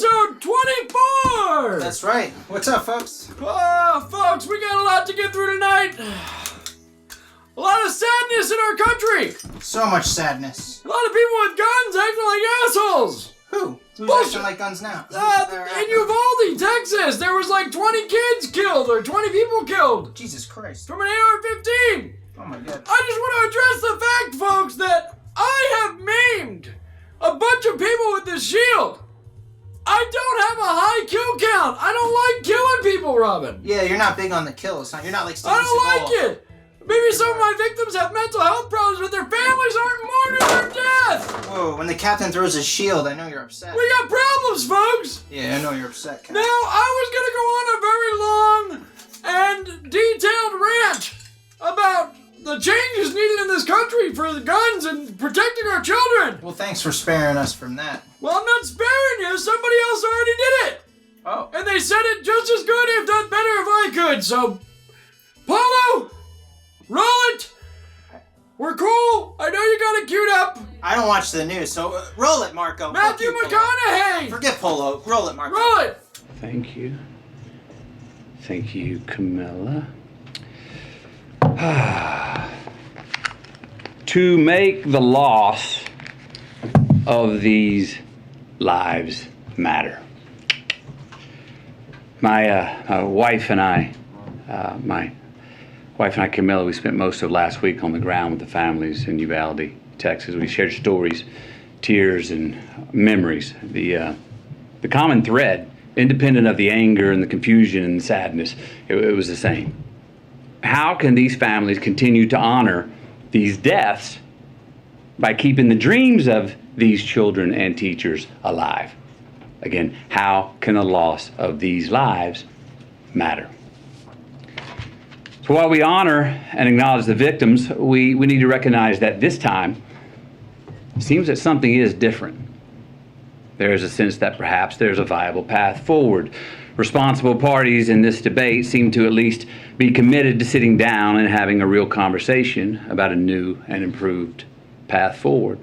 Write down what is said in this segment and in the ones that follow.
episode 24! That's right. What's up, folks? Folks, we got a lot to get through tonight. A lot of sadness in our country. So much sadness. A lot of people with guns acting like assholes. Who? Who's Bullshit. acting like guns now? In Uvalde, Texas, there was like 20 kids killed or 20 people killed. Jesus Christ. From an AR-15. Oh my God. I just want to address the fact, folks, that I have maimed a bunch of people with this shield. I don't have a high kill count. I don't like killing people, Robin. Yeah, you're not big on the kills, huh? You're not like Steven I don't Seagal. like it. Maybe some of my victims have mental health problems, but their families aren't mourning their death. Whoa, when the captain throws his shield, I know you're upset. We got problems, folks. Yeah, I know you're upset, Captain. Now, I was going to go on a very long and detailed rant about the changes needed in this country for the guns and protecting our children. Well, thanks for sparing us from that. Well, I'm not sparing you. Somebody else already did it. Oh. And they said it just as good, if not better, if I could. So, Polo, roll it. We're cool. I know you got it queued up. I don't watch the news, so roll it, Marco. Matthew McConaughey. Forget Polo. Roll it, Marco. Roll it. Thank you. Thank you, Camilla. To make the loss of these lives matter. My wife and I, Camilla, we spent most of last week on the ground with the families in Uvalde, Texas. We shared stories, tears, and memories. The common thread, independent of the anger and the confusion and the sadness, it was the same. How can these families continue to honor these deaths by keeping the dreams of these children and teachers alive? Again, how can the loss of these lives matter? So while we honor and acknowledge the victims, we need to recognize that this time, it seems that something is different. There is a sense that perhaps there's a viable path forward. Responsible parties in this debate seem to at least be committed to sitting down and having a real conversation about a new and improved path forward.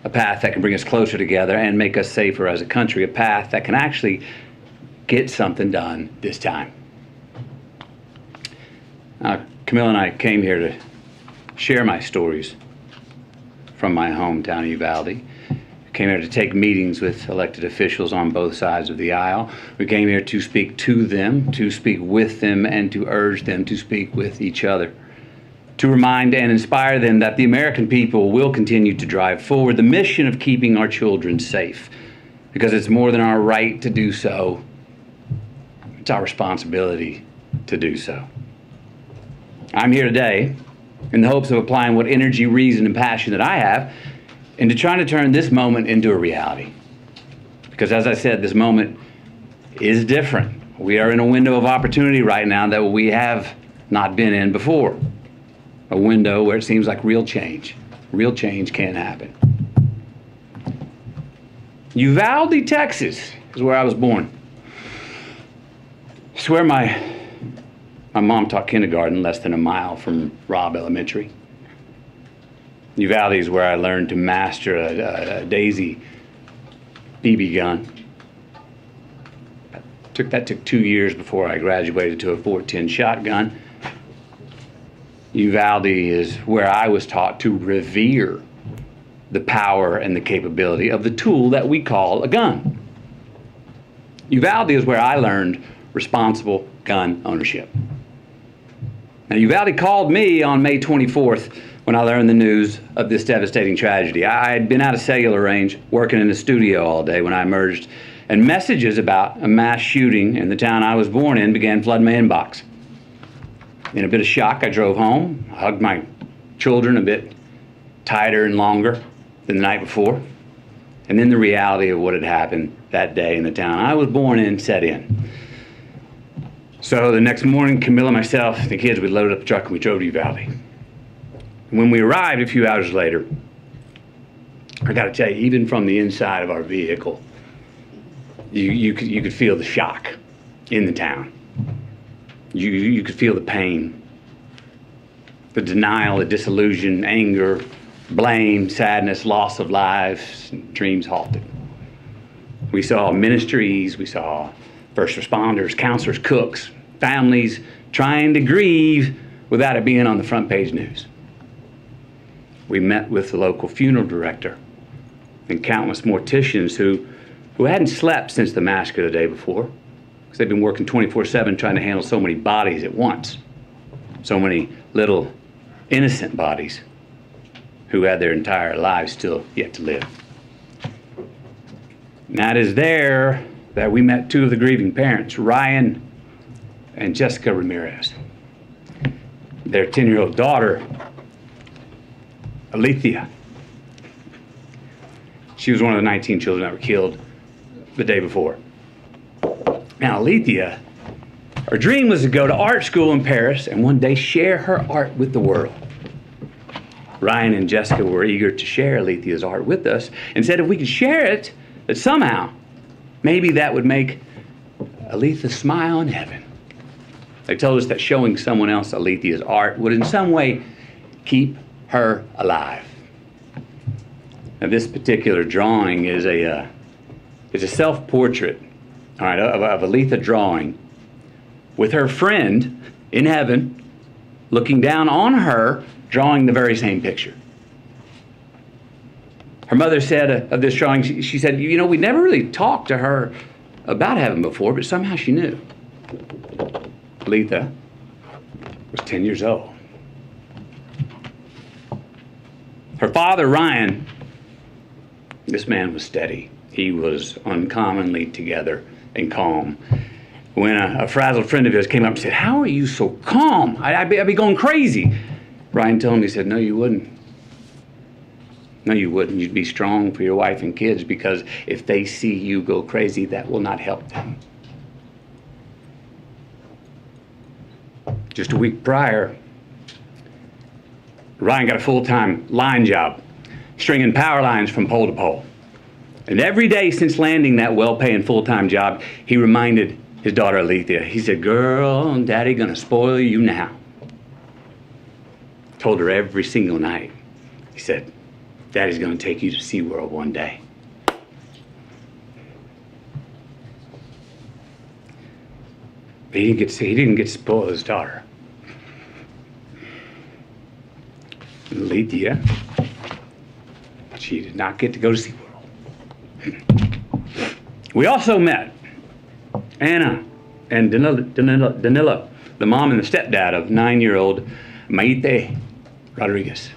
A path that can bring us closer together and make us safer as a country. A path that can actually get something done this time. Camilla and I came here to share my stories from my hometown of Uvalde. Came here to take meetings with elected officials on both sides of the aisle. We came here to speak to them, to speak with them, and to urge them to speak with each other. To remind and inspire them that the American people will continue to drive forward the mission of keeping our children safe. Because it's more than our right to do so, it's our responsibility to do so. I'm here today in the hopes of applying what energy, reason, and passion that I have into trying to turn this moment into a reality. Because as I said, this moment is different. We are in a window of opportunity right now that we have not been in before. A window where it seems like real change can happen. Uvalde, Texas is where I was born. It's where my mom taught kindergarten less than a mile from Robb Elementary. Uvalde is where I learned to master a Daisy BB gun. That took 2 years before I graduated to a .410 shotgun. Uvalde is where I was taught to revere the power and the capability of the tool that we call a gun. Uvalde is where I learned responsible gun ownership. Now, Uvalde called me on May 24th when I learned the news of this devastating tragedy. I had been out of cellular range, working in the studio all day when I emerged, and messages about a mass shooting in the town I was born in began flooding my inbox. In a bit of shock, I drove home, hugged my children a bit tighter and longer than the night before, and then the reality of what had happened that day in the town I was born in set in. So the next morning, Camilla, myself, the kids, we loaded up the truck and we drove to Uvalde. And when we arrived a few hours later, I got to tell you, even from the inside of our vehicle, you could feel the shock in the town. You could feel the pain, the denial, the disillusion, anger, blame, sadness, loss of lives, dreams halted. We saw ministries, we saw first responders, counselors, cooks, families trying to grieve without it being on the front page news. We met with the local funeral director and countless morticians who hadn't slept since the massacre the day before, because they've been working 24/7 trying to handle so many bodies at once, so many little innocent bodies who had their entire lives still yet to live. And that is there that we met two of the grieving parents, Ryan and Jessica Ramirez. Their 10-year-old daughter, Alethea. She was one of the 19 children that were killed the day before. Now, Alethea, her dream was to go to art school in Paris and one day share her art with the world. Ryan and Jessica were eager to share Alethea's art with us and said if we could share it, that somehow, maybe that would make Alethea smile in heaven. They told us that showing someone else Alethea's art would in some way keep her alive. Now, this particular drawing is a self-portrait, all right, of Alethea drawing with her friend in heaven looking down on her, drawing the very same picture. Her mother said of this drawing, she said, you know, we never really talked to her about heaven before, but somehow she knew. Alethea was 10 years old. Her father, Ryan, this man was steady. He was uncommonly together and calm. When a frazzled friend of his came up and said, how are you so calm? I'd be going crazy. Ryan told him, he said, no, you wouldn't. No, you wouldn't. You'd be strong for your wife and kids, because if they see you go crazy, that will not help them. Just a week prior, Ryan got a full-time line job, stringing power lines from pole to pole. And every day since landing that well-paying full-time job, he reminded his daughter Alethea, he said, girl, Daddy gonna spoil you now. Told her every single night. He said, Daddy's gonna take you to SeaWorld one day. But he didn't get to spoil his daughter. Alethea, she did not get to go to SeaWorld. We also met Anna and Danila, the mom and the stepdad of 9-year-old Maite Rodriguez.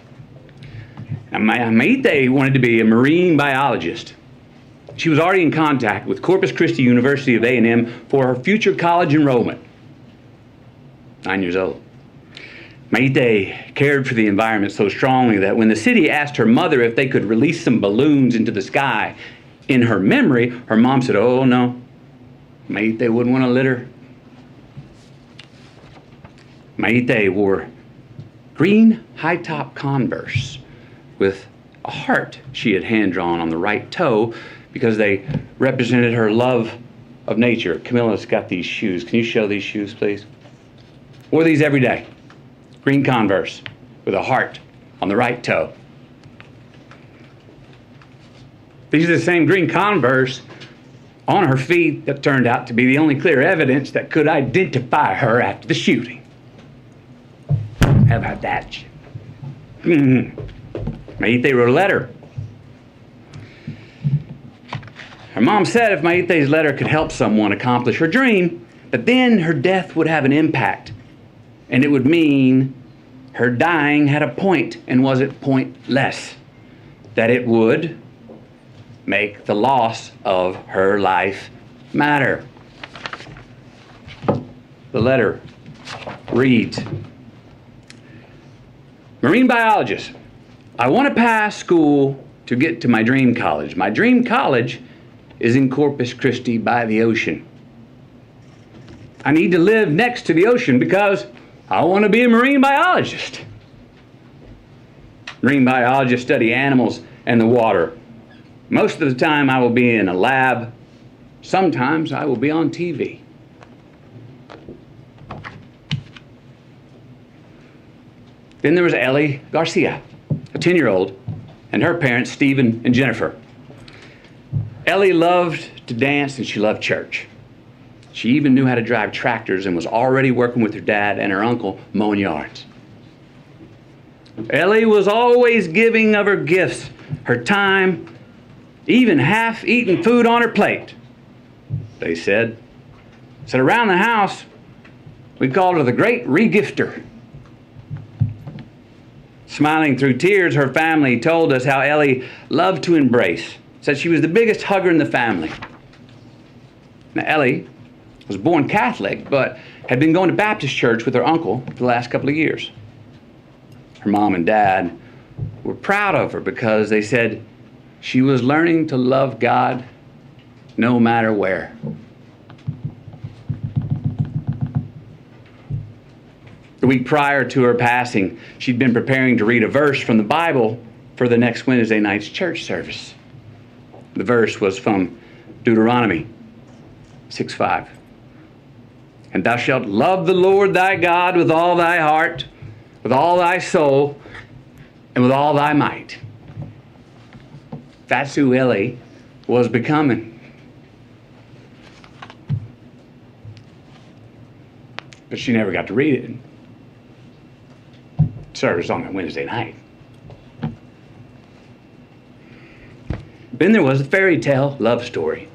Now, Maite wanted to be a marine biologist. She was already in contact with Corpus Christi University of A&M for her future college enrollment. 9 years old. Maite cared for the environment so strongly that when the city asked her mother if they could release some balloons into the sky in her memory, her mom said, oh no, Maite wouldn't want to litter. Maite wore green high-top Converse with a heart she had hand-drawn on the right toe because they represented her love of nature. Camilla's got these shoes. Can you show these shoes, please? Wore these every day. Green Converse with a heart on the right toe. These are the same green Converse on her feet that turned out to be the only clear evidence that could identify her after the shooting. How about that? Maite wrote a letter. Her mom said if Maite's letter could help someone accomplish her dream, that then her death would have an impact. And it would mean her dying had a point and wasn't pointless. That it would make the loss of her life matter. The letter reads, Marine biologist, I want to pass school to get to my dream college. My dream college is in Corpus Christi by the ocean. I need to live next to the ocean because I want to be a marine biologist. Marine biologists study animals and the water. Most of the time I will be in a lab. Sometimes I will be on TV. Then there was Ellie Garcia, a 10-year-old, and her parents, Stephen and Jennifer. Ellie loved to dance and she loved church. She even knew how to drive tractors and was already working with her dad and her uncle mowing yards. Ellie was always giving of her gifts, her time, even half-eaten food on her plate, they said. Said around the house, we called her the Great Regifter. Smiling through tears, her family told us how Ellie loved to embrace. Said she was the biggest hugger in the family. Now, Ellie was born Catholic, but had been going to Baptist church with her uncle for the last couple of years. Her mom and dad were proud of her because they said she was learning to love God no matter where. The week prior to her passing, she'd been preparing to read a verse from the Bible for the next Wednesday night's church service. The verse was from Deuteronomy 6:5. And thou shalt love the Lord thy God with all thy heart, with all thy soul, and with all thy might. That's who Ellie was becoming. But she never got to read it. Service on that Wednesday night. Then there was a fairy tale love story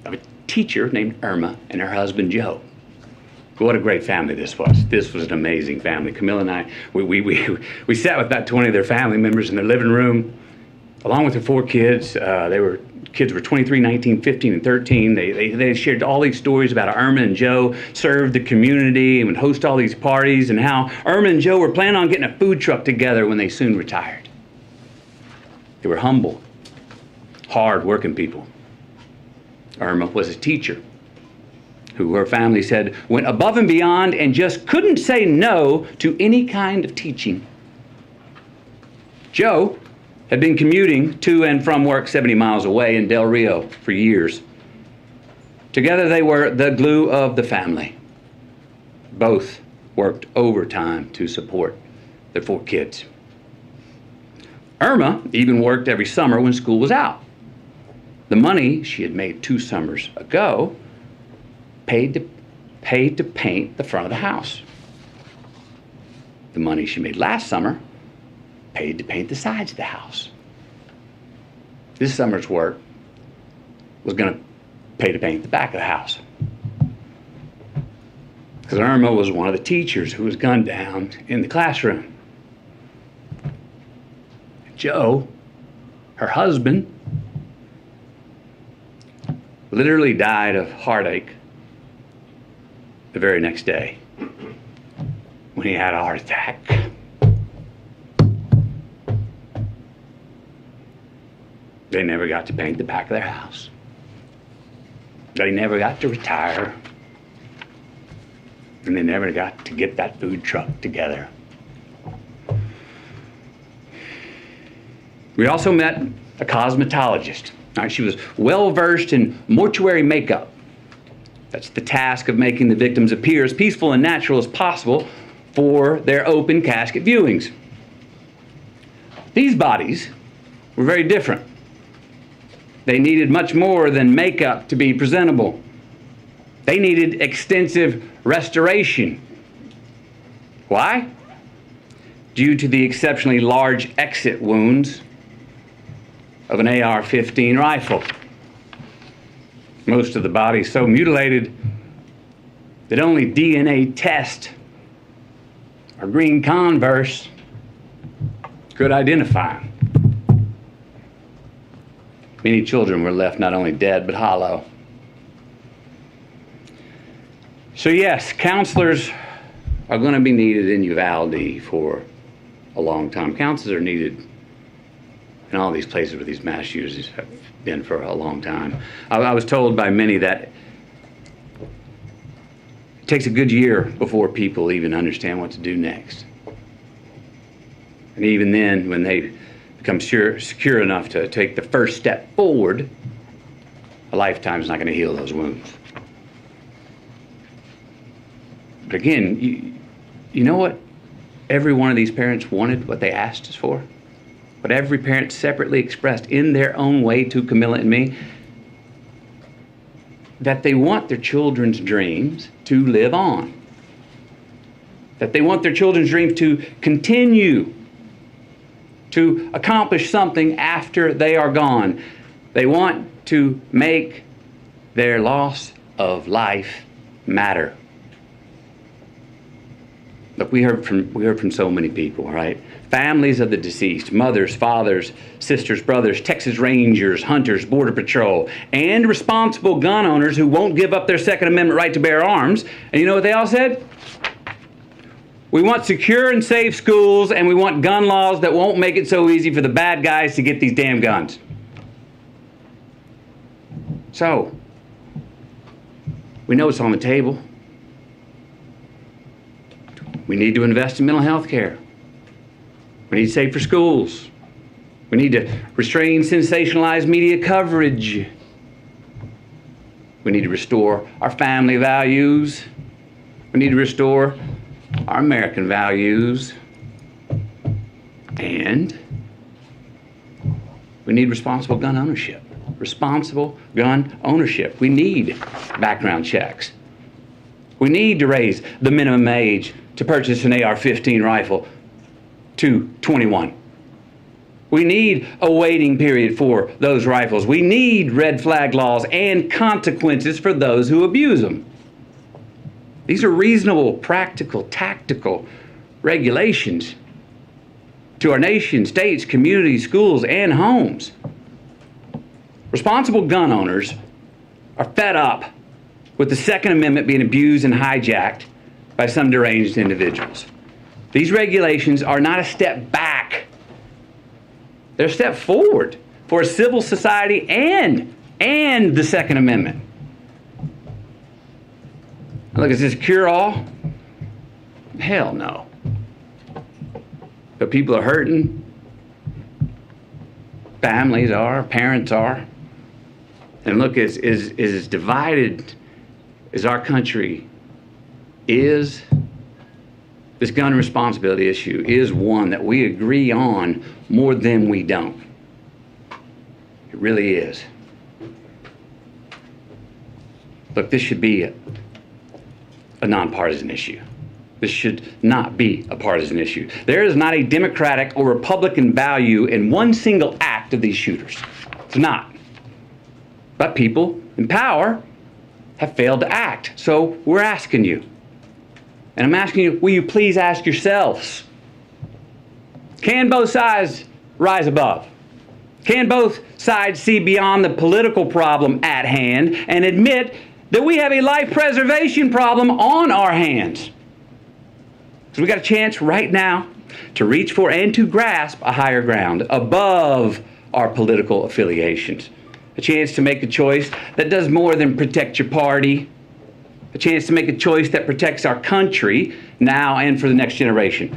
of a teacher named Irma and her husband Joe. What a great family this was. This was an amazing family. Camilla and I, we sat with about 20 of their family members in their living room, along with their 4 kids. Kids were 23, 19, 15, and 13. They shared all these stories about how Irma and Joe served the community and would host all these parties, and how Irma and Joe were planning on getting a food truck together when they soon retired. They were humble, hard-working people. Irma was a teacher who her family said went above and beyond and just couldn't say no to any kind of teaching. Joe had been commuting to and from work 70 miles away in Del Rio for years. Together they were the glue of the family. Both worked overtime to support their 4 kids. Irma even worked every summer when school was out. The money she had made 2 summers ago paid to paint the front of the house. The money she made last summer paid to paint the sides of the house. This summer's work was going to pay to paint the back of the house. Because Irma was one of the teachers who was gunned down in the classroom. Joe, her husband, literally died of heartache the very next day when he had a heart attack. They never got to paint the back of their house. They never got to retire. And they never got to get that food truck together. We also met a cosmetologist. She was well-versed in mortuary makeup. That's the task of making the victims appear as peaceful and natural as possible for their open casket viewings. These bodies were very different. They needed much more than makeup to be presentable. They needed extensive restoration. Why? Due to the exceptionally large exit wounds of an AR-15 rifle. Most of the body so mutilated that only DNA test or green Converse could identify them. Many children were left not only dead but hollow. So yes, counselors are going to be needed in Uvalde for a long time. Counselors are needed in all these places where these mass shooters have been for a long time. I was told by many that it takes a good year before people even understand what to do next. And even then, when they become secure enough to take the first step forward, a lifetime is not going to heal those wounds. But again, you know what every one of these parents wanted, what they asked us for? What every parent separately expressed in their own way to Camilla and me? that they want their children's dreams to live on, that they want their children's dreams to continue to accomplish something after they are gone. They want to make their loss of life matter. Look, we heard from so many people, right? Families of the deceased, mothers, fathers, sisters, brothers, Texas Rangers, hunters, Border Patrol, and responsible gun owners who won't give up their Second Amendment right to bear arms. And you know what they all said? We want secure and safe schools, and we want gun laws that won't make it so easy for the bad guys to get these damn guns. So, we know it's on the table. We need to invest in mental health care. We need safer schools. We need to restrain sensationalized media coverage. We need to restore our family values. We need to restore our American values. And we need responsible gun ownership. Responsible gun ownership. We need background checks. We need to raise the minimum age to purchase an AR-15 rifle to 21. We need a waiting period for those rifles. We need red flag laws and consequences for those who abuse them. These are reasonable, practical, tactical regulations to our nation, states, communities, schools, and homes. Responsible gun owners are fed up with the Second Amendment being abused and hijacked by some deranged individuals. These regulations are not a step back. They're a step forward for a civil society and the Second Amendment. Look, is this cure-all? Hell no. But people are hurting. Families are, parents are. And look, as divided as our country is, this gun responsibility issue is one that we agree on more than we don't. It really is. Look, this should be a nonpartisan issue. This should not be a partisan issue. There is not a Democratic or Republican value in one single act of these shooters. It's not. But people in power have failed to act. So we're asking you. And I'm asking you, will you please ask yourselves, can both sides rise above? Can both sides see beyond the political problem at hand and admit that we have a life preservation problem on our hands? Because we got a chance right now to reach for and to grasp a higher ground above our political affiliations. A chance to make a choice that does more than protect your party. A chance to make a choice that protects our country now and for the next generation.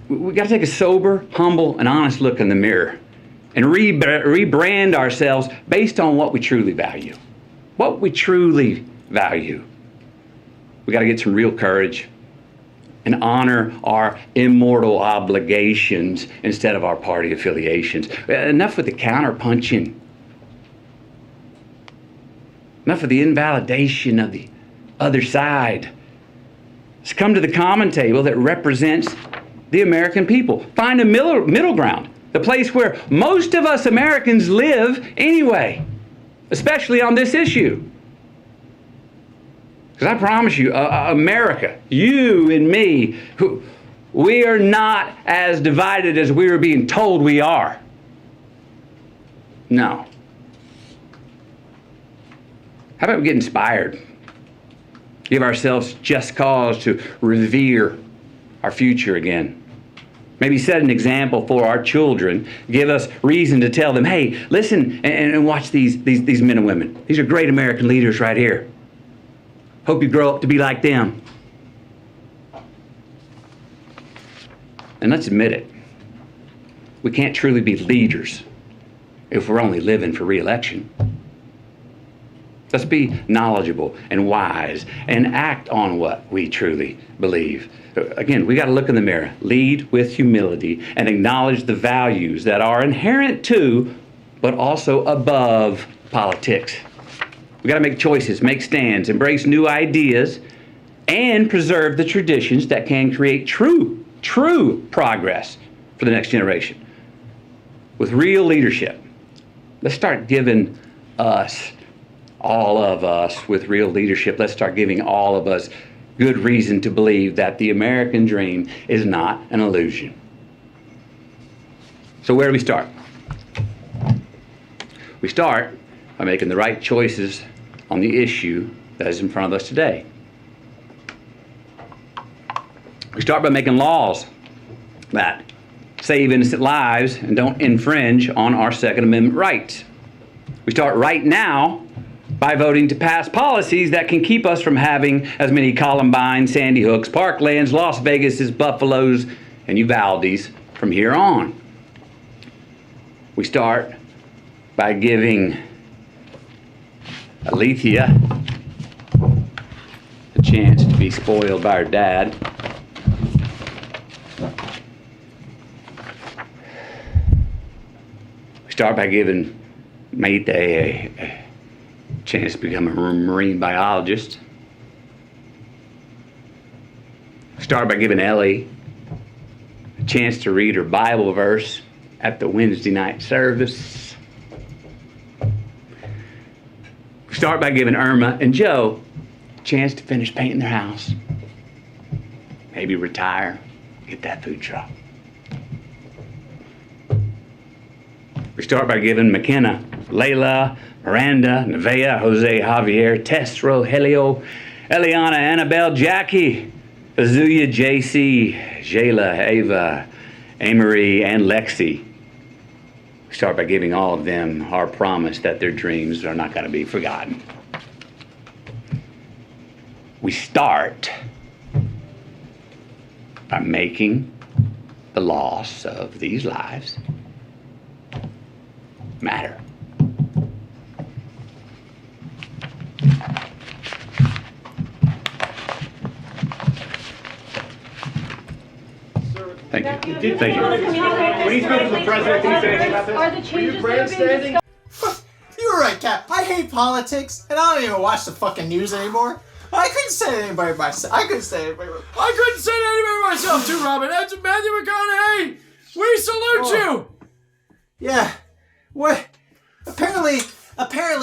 We got to take a sober, humble, and honest look in the mirror and rebrand ourselves based on what we truly value. What we truly value. We got to get some real courage and honor our immortal obligations instead of our party affiliations. Enough with the counterpunching. Enough of the invalidation of the other side. Let's come to the common table that represents the American people. Find a middle ground, the place where most of us Americans live anyway, especially on this issue. Because I promise you, America, you and me, we are not as divided as we are being told we are. No. How about we get inspired? Give ourselves just cause to revere our future again. Maybe set an example for our children. Give us reason to tell them, hey, listen and watch these men and women. These are great American leaders right here. Hope you grow up to be like them. And let's admit it. We can't truly be leaders if we're only living for re-election. Let's be knowledgeable and wise and act on what we truly believe. Again, we got to look in the mirror, lead with humility, and acknowledge the values that are inherent to, but also above politics. We got to make choices, make stands, embrace new ideas, and preserve the traditions that can create true progress for the next generation. With real leadership, let's start giving us, all of us with real leadership, let's start giving all of us good reason to believe that the American dream is not an illusion. So where do we start? We start by making the right choices on the issue that is in front of us today. We start by making laws that save innocent lives and don't infringe on our Second Amendment rights. We start right now by voting to pass policies that can keep us from having as many Columbine, Sandy Hooks, Parklands, Las Vegases, Buffaloes, and Uvaldes from here on. We start by giving Alethea a chance to be spoiled by her dad. We start by giving Mayte a chance to become a marine biologist. We start by giving Ellie a chance to read her Bible verse at the Wednesday night service. We start by giving Irma and Joe a chance to finish painting their house. Maybe retire, get that food truck. We start by giving McKenna, Layla, Miranda, Nevaeh, Jose, Javier, Tess, Rogelio, Eliana, Annabelle, Jackie, Azuya, JC, Jayla, Ava, Amory, and Lexi. We start by giving all of them our promise that their dreams are not going to be forgotten. We start by making the loss of these lives matter. Thank you. Thank you. When he spoke to the president, did he say anything about this? Are the changes that are being discussed? You were right, Cap. I hate politics, and I don't even watch the fucking news anymore. I couldn't say to anybody myself. I couldn't say to anybody. I couldn't say to anybody myself too, Robin. That's Matthew McConaughey. We salute you. Yeah. What? Apparently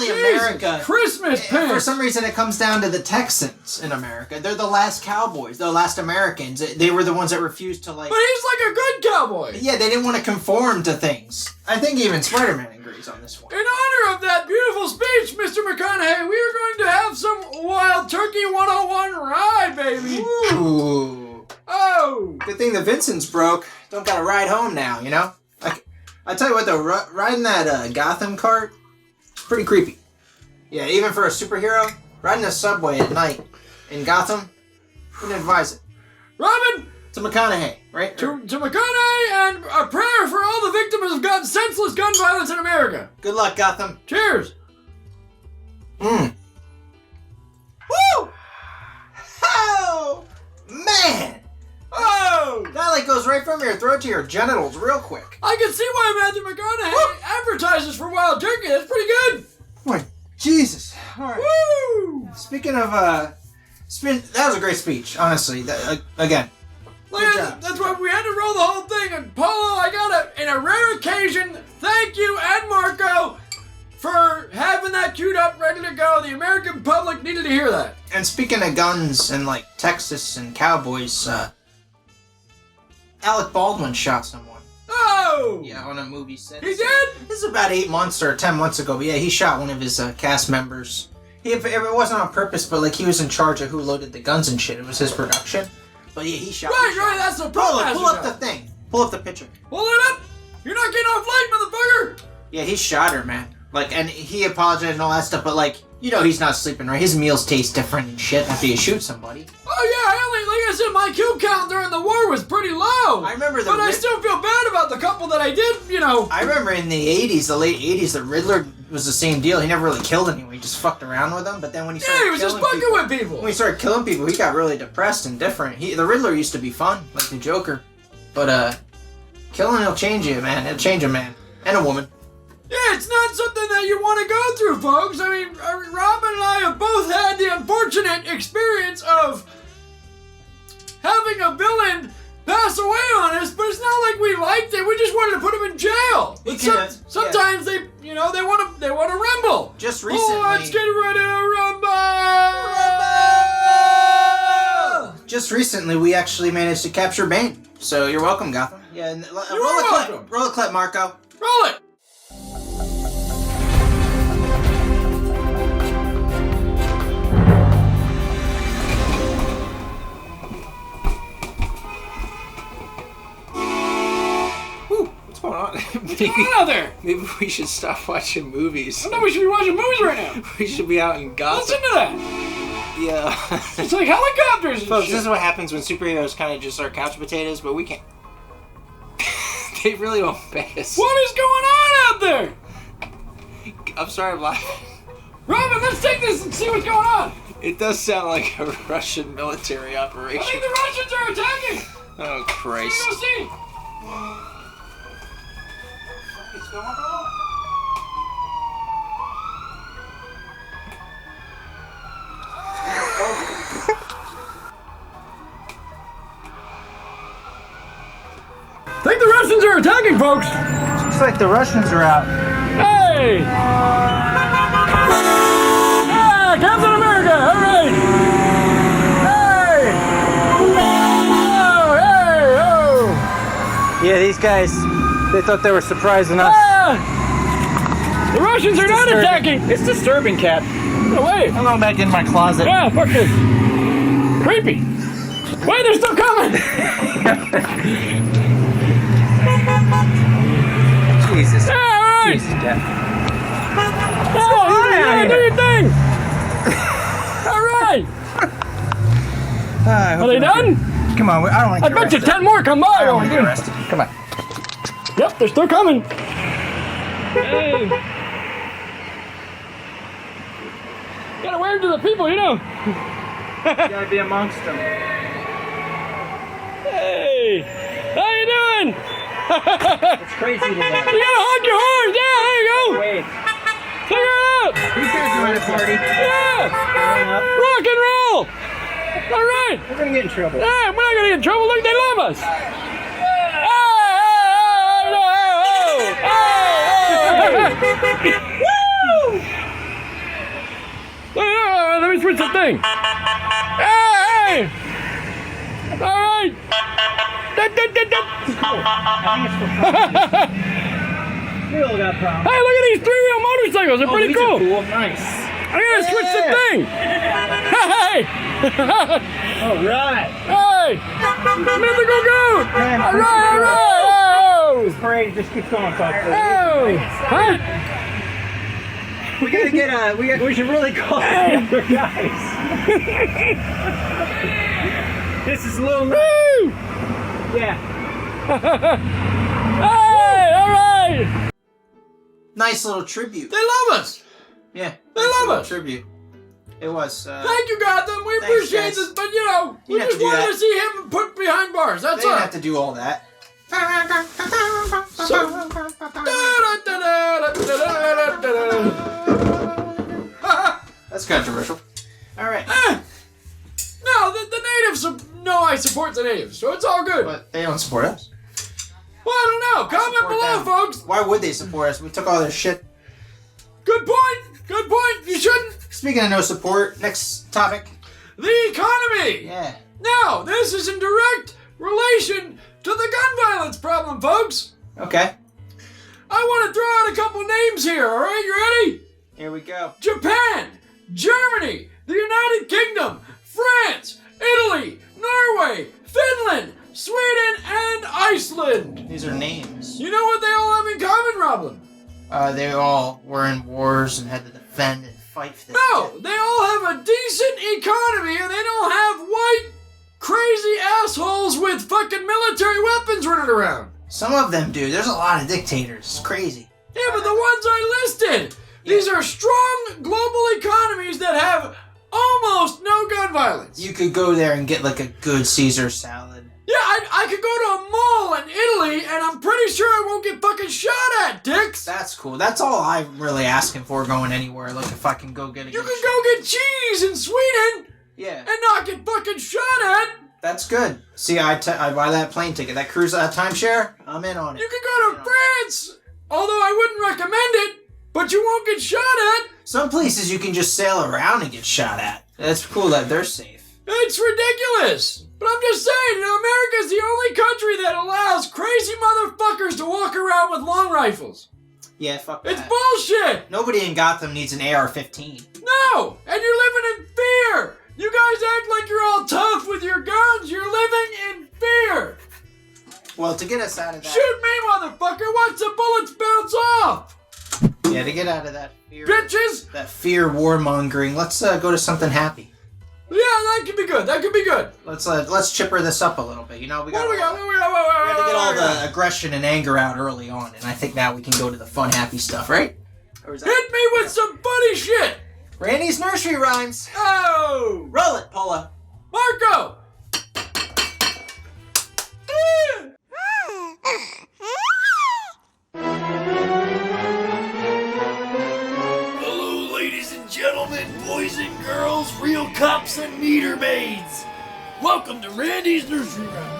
Jesus, America. Christmas For pants. some reason, it comes down to the Texans in America. They're the last cowboys. They're the last Americans. They were the ones that refused to, like... But he's like a good cowboy. Yeah, they didn't want to conform to things. I think even Spider-Man agrees on this one. In honor of that beautiful speech, Mr. McConaughey, we are going to have some Wild Turkey 101 ride, baby. Ooh. Oh. Good thing the Vincent's broke. Don't gotta ride home now, you know? I tell you what, though, riding that Gotham cart, it's pretty creepy. Yeah, even for a superhero, riding a subway at night in Gotham, wouldn't advise it. Robin, To McConaughey, right? to McConaughey, and a prayer for all the victims of senseless gun violence in America. Good luck, Gotham. Cheers. Woo! Oh! Man! Oh. That like goes right from your throat to your genitals real quick. I can see why Matthew McConaughey advertises for Wild Turkey. That's pretty good. Boy, Jesus. All right. Woo! Speaking of, that was a great speech, honestly. Again. Look Good at job. that's why we had to roll the whole thing. And Paulo, I got in a rare occasion, thank you and Marco for having that queued up, ready to go. The American public needed to hear that. And speaking of guns and like Texas and cowboys, Alec Baldwin shot someone. Oh! Yeah, on a movie set. He did? This is about 8 months or 10 months ago, but yeah, he shot one of his cast members. It wasn't on purpose, but like he was in charge of who loaded the guns and shit. It was his production. But yeah, he shot. Right, that's the Pull protester up guy. the thing. Pull up the picture. Pull it up! You're not getting off light, motherfucker! Yeah, he shot her, man. Like, and he apologized and all that stuff, but like, you know he's not sleeping right. His meals taste different and shit after you shoot somebody. Oh yeah, like I said, my kill count during the war was pretty low. I remember but I still feel bad about the couple that I did, you know. I remember in the 80s, the late 80s, the Riddler was the same deal. He never really killed anyone. He just fucked around with them. But then when he started Yeah, he was just killing fucking people, with people. when he started killing people, he got really depressed and different. The Riddler used to be fun, like the Joker. But killing will change you, man. It'll change a man and a woman. Yeah, it's not something that you want to go through, folks. I mean, Robin and I have both had the unfortunate experience of having a villain pass away on us, but it's not like we liked it. We just wanted to put him in jail. But sometimes they want to rumble. Just recently. Oh, let's get ready to rumble! Just recently, we actually managed to capture Bane. So you're welcome, Gotham. Yeah, roll a clip, Marco. Roll it. What's going on? What's going on out there? Maybe we should stop watching movies. I know we should be watching movies right now. We should be out in Gotham. Listen to that. Yeah. It's like helicopters and Folks, shit. this is what happens when superheroes kind of just are couch potatoes, but we can't. They really won't pay us. What is going on out there? I'm sorry, I'm laughing. Robin, let's take this and see what's going on. It does sound like a Russian military operation. I think the Russians are attacking. Oh, Christ. Let's go see. What's going on? I think the Russians are attacking, folks. Looks like the Russians are out. Hey! Ah, Captain America! All right! Hey! Oh, hey! Oh! Yeah, these guys, they thought they were surprising us. Ah! The Russians are not attacking! It's disturbing, Cap. No way! I'm going back in my closet. Yeah, fuck this. Creepy. Wait, they're still coming! Jesus. Yeah, all right! Jesus, Cap. Oh, yeah, do your thing! All right! Are they done? Come on, I don't want to I bet you 10 more come by. I don't want to get arrested. Come on. Yep, they're still coming. Hey. Gotta wave to the people, you know. Gotta be amongst them. Hey, how you doing? It's crazy today. You gotta honk your horn. Yeah, there you go. Wait. Figure it out. These guys are at a party. Yeah. Rock and roll. All right. We're gonna get in trouble. Yeah, we're not gonna get in trouble. Look, they love us. Let me switch the thing. Hey! All right. Wheel got problems. Hey, look at these three-wheel motorcycles. They're pretty cool. Nice. I gotta switch the thing. Hey! All right. Hey! Mythical goat! Man, All right! Oh! This parade just keeps going, folks. Oh! Huh? We gotta get we should really call the other guys. This is a little. Woo! Yeah. Hey! All right! Nice little tribute. They love us. Yeah. They love us. Tribute. It was. Thank you, Gotham. We Thanks, appreciate guys. this, but you know, we You have just to do wanted that. to see him put behind bars. That's They all. didn't have to do all that. That's controversial. All right. No, the natives know I support the natives, so it's all good. But they don't support us. Well, I don't know. Comment Support below, them. folks. Why would they support us? We took all their shit. Good point. Good point. You shouldn't. Speaking of no support, next topic. The economy. Yeah. Now, this is in direct relation to the gun violence problem, folks. Okay. I want to throw out a couple names here, all right? You ready? Here we go. Japan, Germany, the United Kingdom, France, Italy, Norway, Finland, Sweden, and Iceland. These are names. You know what they all have in common, Robin? They all were in wars and had to defend and fight for their No, they all have a decent economy and they don't have white, crazy assholes with fucking military weapons running around. Some of them do. There's a lot of dictators. It's crazy. Yeah, but the ones I listed, these are strong global economies that have almost no gun violence. You could go there and get like a good Caesar salad. Yeah, I could go to a mall in Italy, and I'm pretty sure I won't get fucking shot at, dicks! That's cool. That's all I'm really asking for going anywhere. Like, if I can go get a You good can go get cheese in Sweden Yeah. and not get fucking shot at! That's good. See, I buy that plane ticket. That cruise timeshare, I'm in on it. You can go to France! Although I wouldn't recommend it, but you won't get shot at! Some places you can just sail around and get shot at. That's cool that they're safe. It's ridiculous! But I'm just saying, America's the only country that allows crazy motherfuckers to walk around with long rifles. Yeah, fuck that. It's bullshit! Nobody in Gotham needs an AR-15. No! And you're living in fear! You guys act like you're all tough with your guns. You're living in fear. Well, to get us out of that... Shoot me, motherfucker. Watch the bullets bounce off. Yeah, to get out of that fear... Bitches. That fear warmongering, let's go to something happy. Yeah, that could be good. That could be good. Let's chipper this up a little bit. You know, we got to get get all the aggression and anger out early on, and I think now we can go to the fun, happy stuff, right? Hit me with some funny shit. Randy's nursery rhymes. Oh! Roll it, Paula. Marco! Hello, ladies and gentlemen, boys and girls, real cops and meter maids. Welcome to Randy's Nursery Rhymes.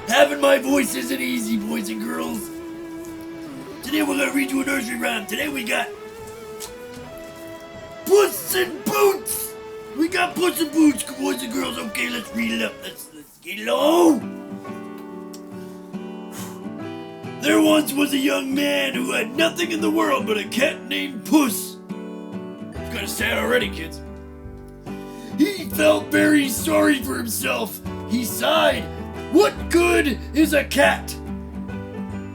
Having my voice isn't easy, boys and girls. Today we're gonna read you a nursery rhyme. Today we got Puss and Boots. We got Puss and Boots, boys and girls. Okay, let's read it up. Let's get it on. There once was a young man who had nothing in the world but a cat named Puss. It's kinda sad already, kids. He felt very sorry for himself. He sighed, "What good is a cat?"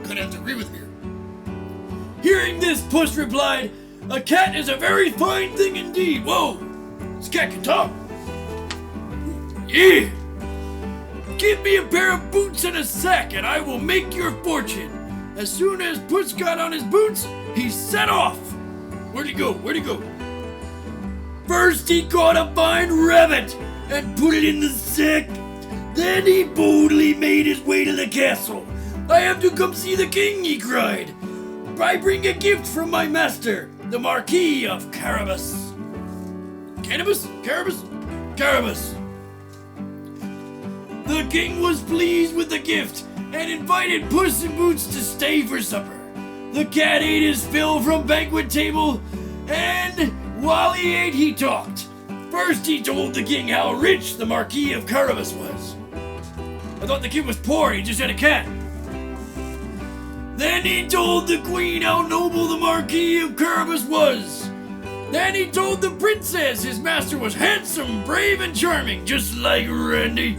Gonna have to agree with me. Hearing this, Puss replied, "A cat is a very fine thing indeed." Whoa, this cat can talk. Yeah. Give me a pair of boots and a sack, and I will make your fortune. As soon as Puss got on his boots, he set off. Where'd he go? Where'd he go? First, he caught a fine rabbit and put it in the sack. Then he boldly made his way to the castle. "I have to come see the king," he cried. "I bring a gift from my master, the Marquis of Carabas." Cannabis? Carabas? Carabas. The king was pleased with the gift and invited Puss in Boots to stay for supper. The cat ate his fill from banquet table, and while he ate, he talked. First, he told the king how rich the Marquis of Carabas was. I thought the king was poor, he just had a cat. Then he told the queen how noble the Marquis of Carabas was. Then he told the princess his master was handsome, brave, and charming, just like Randy.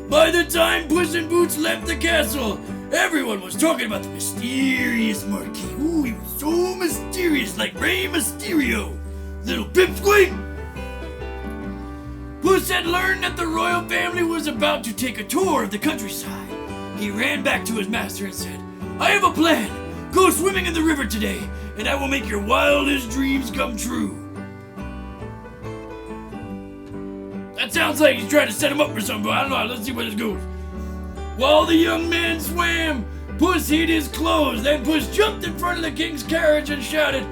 By the time Puss in Boots left the castle, everyone was talking about the mysterious Marquis. Ooh, he was so mysterious, like Rey Mysterio. Little pipsqueak. Puss had learned that the royal family was about to take a tour of the countryside. He ran back to his master and said, "I have a plan. Go swimming in the river today, and I will make your wildest dreams come true." That sounds like he's trying to set him up for something, but I don't know. Let's see where this goes. While the young man swam, Puss hid his clothes. Then Puss jumped in front of the king's carriage and shouted,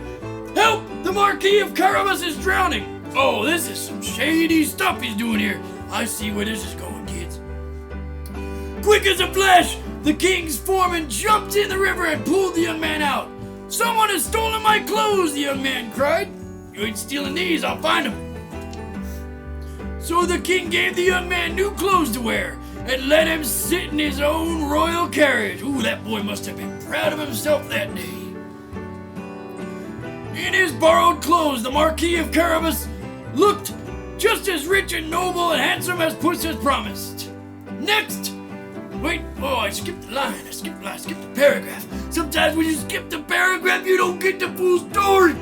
"Help! The Marquis of Carabas is drowning!" Oh, this is some shady stuff he's doing here. I see where this is going, kids. Quick as a flash, the king's foreman jumped in the river and pulled the young man out. "Someone has stolen my clothes," the young man cried. "You ain't stealing these, I'll find them." So the king gave the young man new clothes to wear and let him sit in his own royal carriage. Ooh, that boy must have been proud of himself that day. In his borrowed clothes, the Marquis of Carabas looked just as rich and noble and handsome as Puss had promised. Next! Wait, oh, I skipped the line. I skipped the paragraph. Sometimes when you skip the paragraph, you don't get the full story.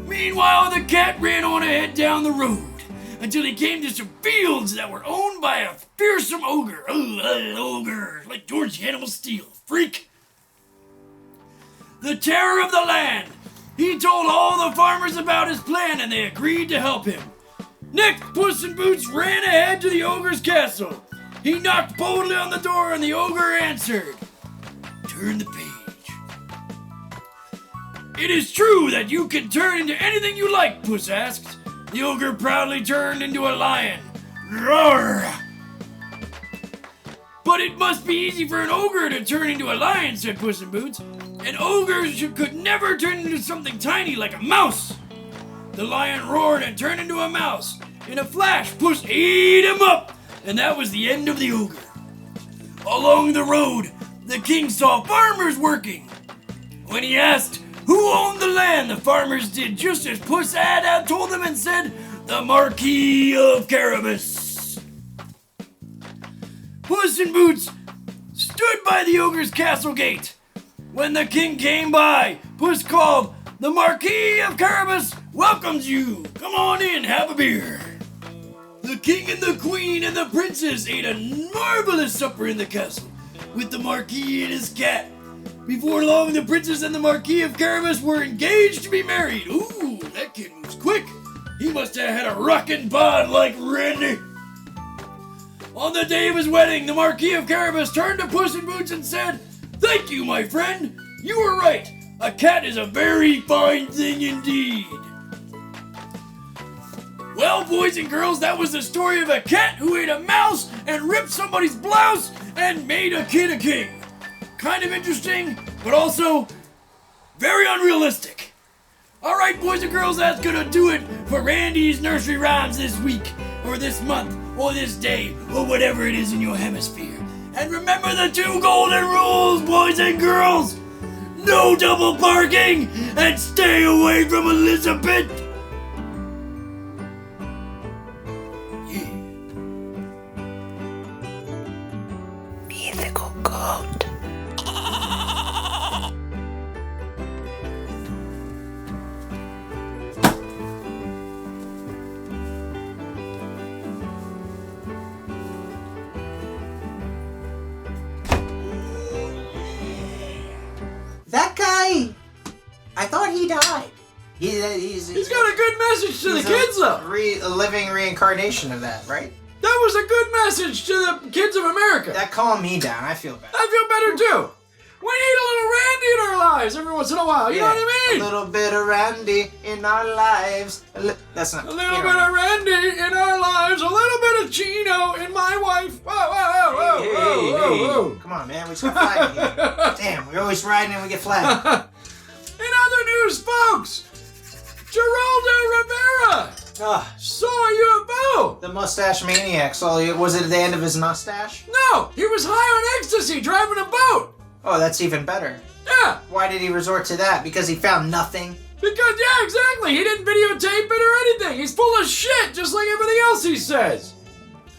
Meanwhile, the cat ran on ahead down the road until he came to some fields that were owned by a fearsome ogre. Ogre, like George the Animal Steel, freak. The terror of the land. He told all the farmers about his plan and they agreed to help him. Next, Puss in Boots ran ahead to the ogre's castle. He knocked boldly on the door and the ogre answered. Turn the page. It is true that you can turn into anything you like, Puss asked. The ogre proudly turned into a lion. Roar! But it must be easy for an ogre to turn into a lion, said Puss in Boots. An ogre could never turn into something tiny like a mouse. The lion roared and turned into a mouse. In a flash, Puss ate him up, and that was the end of the ogre. Along the road, the king saw farmers working. When he asked who owned the land, the farmers did just as Puss had told them and said, the Marquis of Carabas. Puss in Boots stood by the ogre's castle gate. When the king came by, Puss called, the Marquis of Carabas welcomes you. Come on in, have a beer. The king and the queen and the princess ate a marvelous supper in the castle with the Marquis and his cat. Before long, the princess and the Marquis of Carabas were engaged to be married. Ooh, that kid moves quick. He must have had a rockin' bod like Randy. On the day of his wedding, the Marquis of Carabas turned to Puss in Boots and said, thank you, my friend. You were right. A cat is a very fine thing indeed. Well, boys and girls, that was the story of a cat who ate a mouse and ripped somebody's blouse and made a kid a king. Kind of interesting, but also very unrealistic. All right, boys and girls, that's gonna do it for Randy's Nursery Rhymes this week, or this month, or this day, or whatever it is in your hemisphere. And remember the 2 golden rules, boys and girls. No double parking, and stay away from Elizabeth. Yeah. Mythical goat. That guy, I thought he died. He's got a good message to the kids, though. A living reincarnation of that, right? That was a good message to the kids of America. That calmed me down. I feel better. I feel better, too. We need a little Randy in our lives every once in a while. You know what I mean? A little bit of Randy in our lives. That's not... A little bit of Randy in our lives. A little bit of Chino in my wife. Whoa, whoa, whoa, Hey, whoa, whoa, whoa. Come on, man. We just got flagged here. Damn, we're always riding and we get flagged. In other news, folks, Geraldo Rivera Ah, saw a UFO. the mustache maniac. So was it at the end of his mustache? No, he was high on ecstasy driving a boat. Oh, that's even better. Yeah, Why did he resort to that? Because he found nothing? because, yeah, exactly. He didn't videotape it or anything. He's full of shit, just like everything else he says.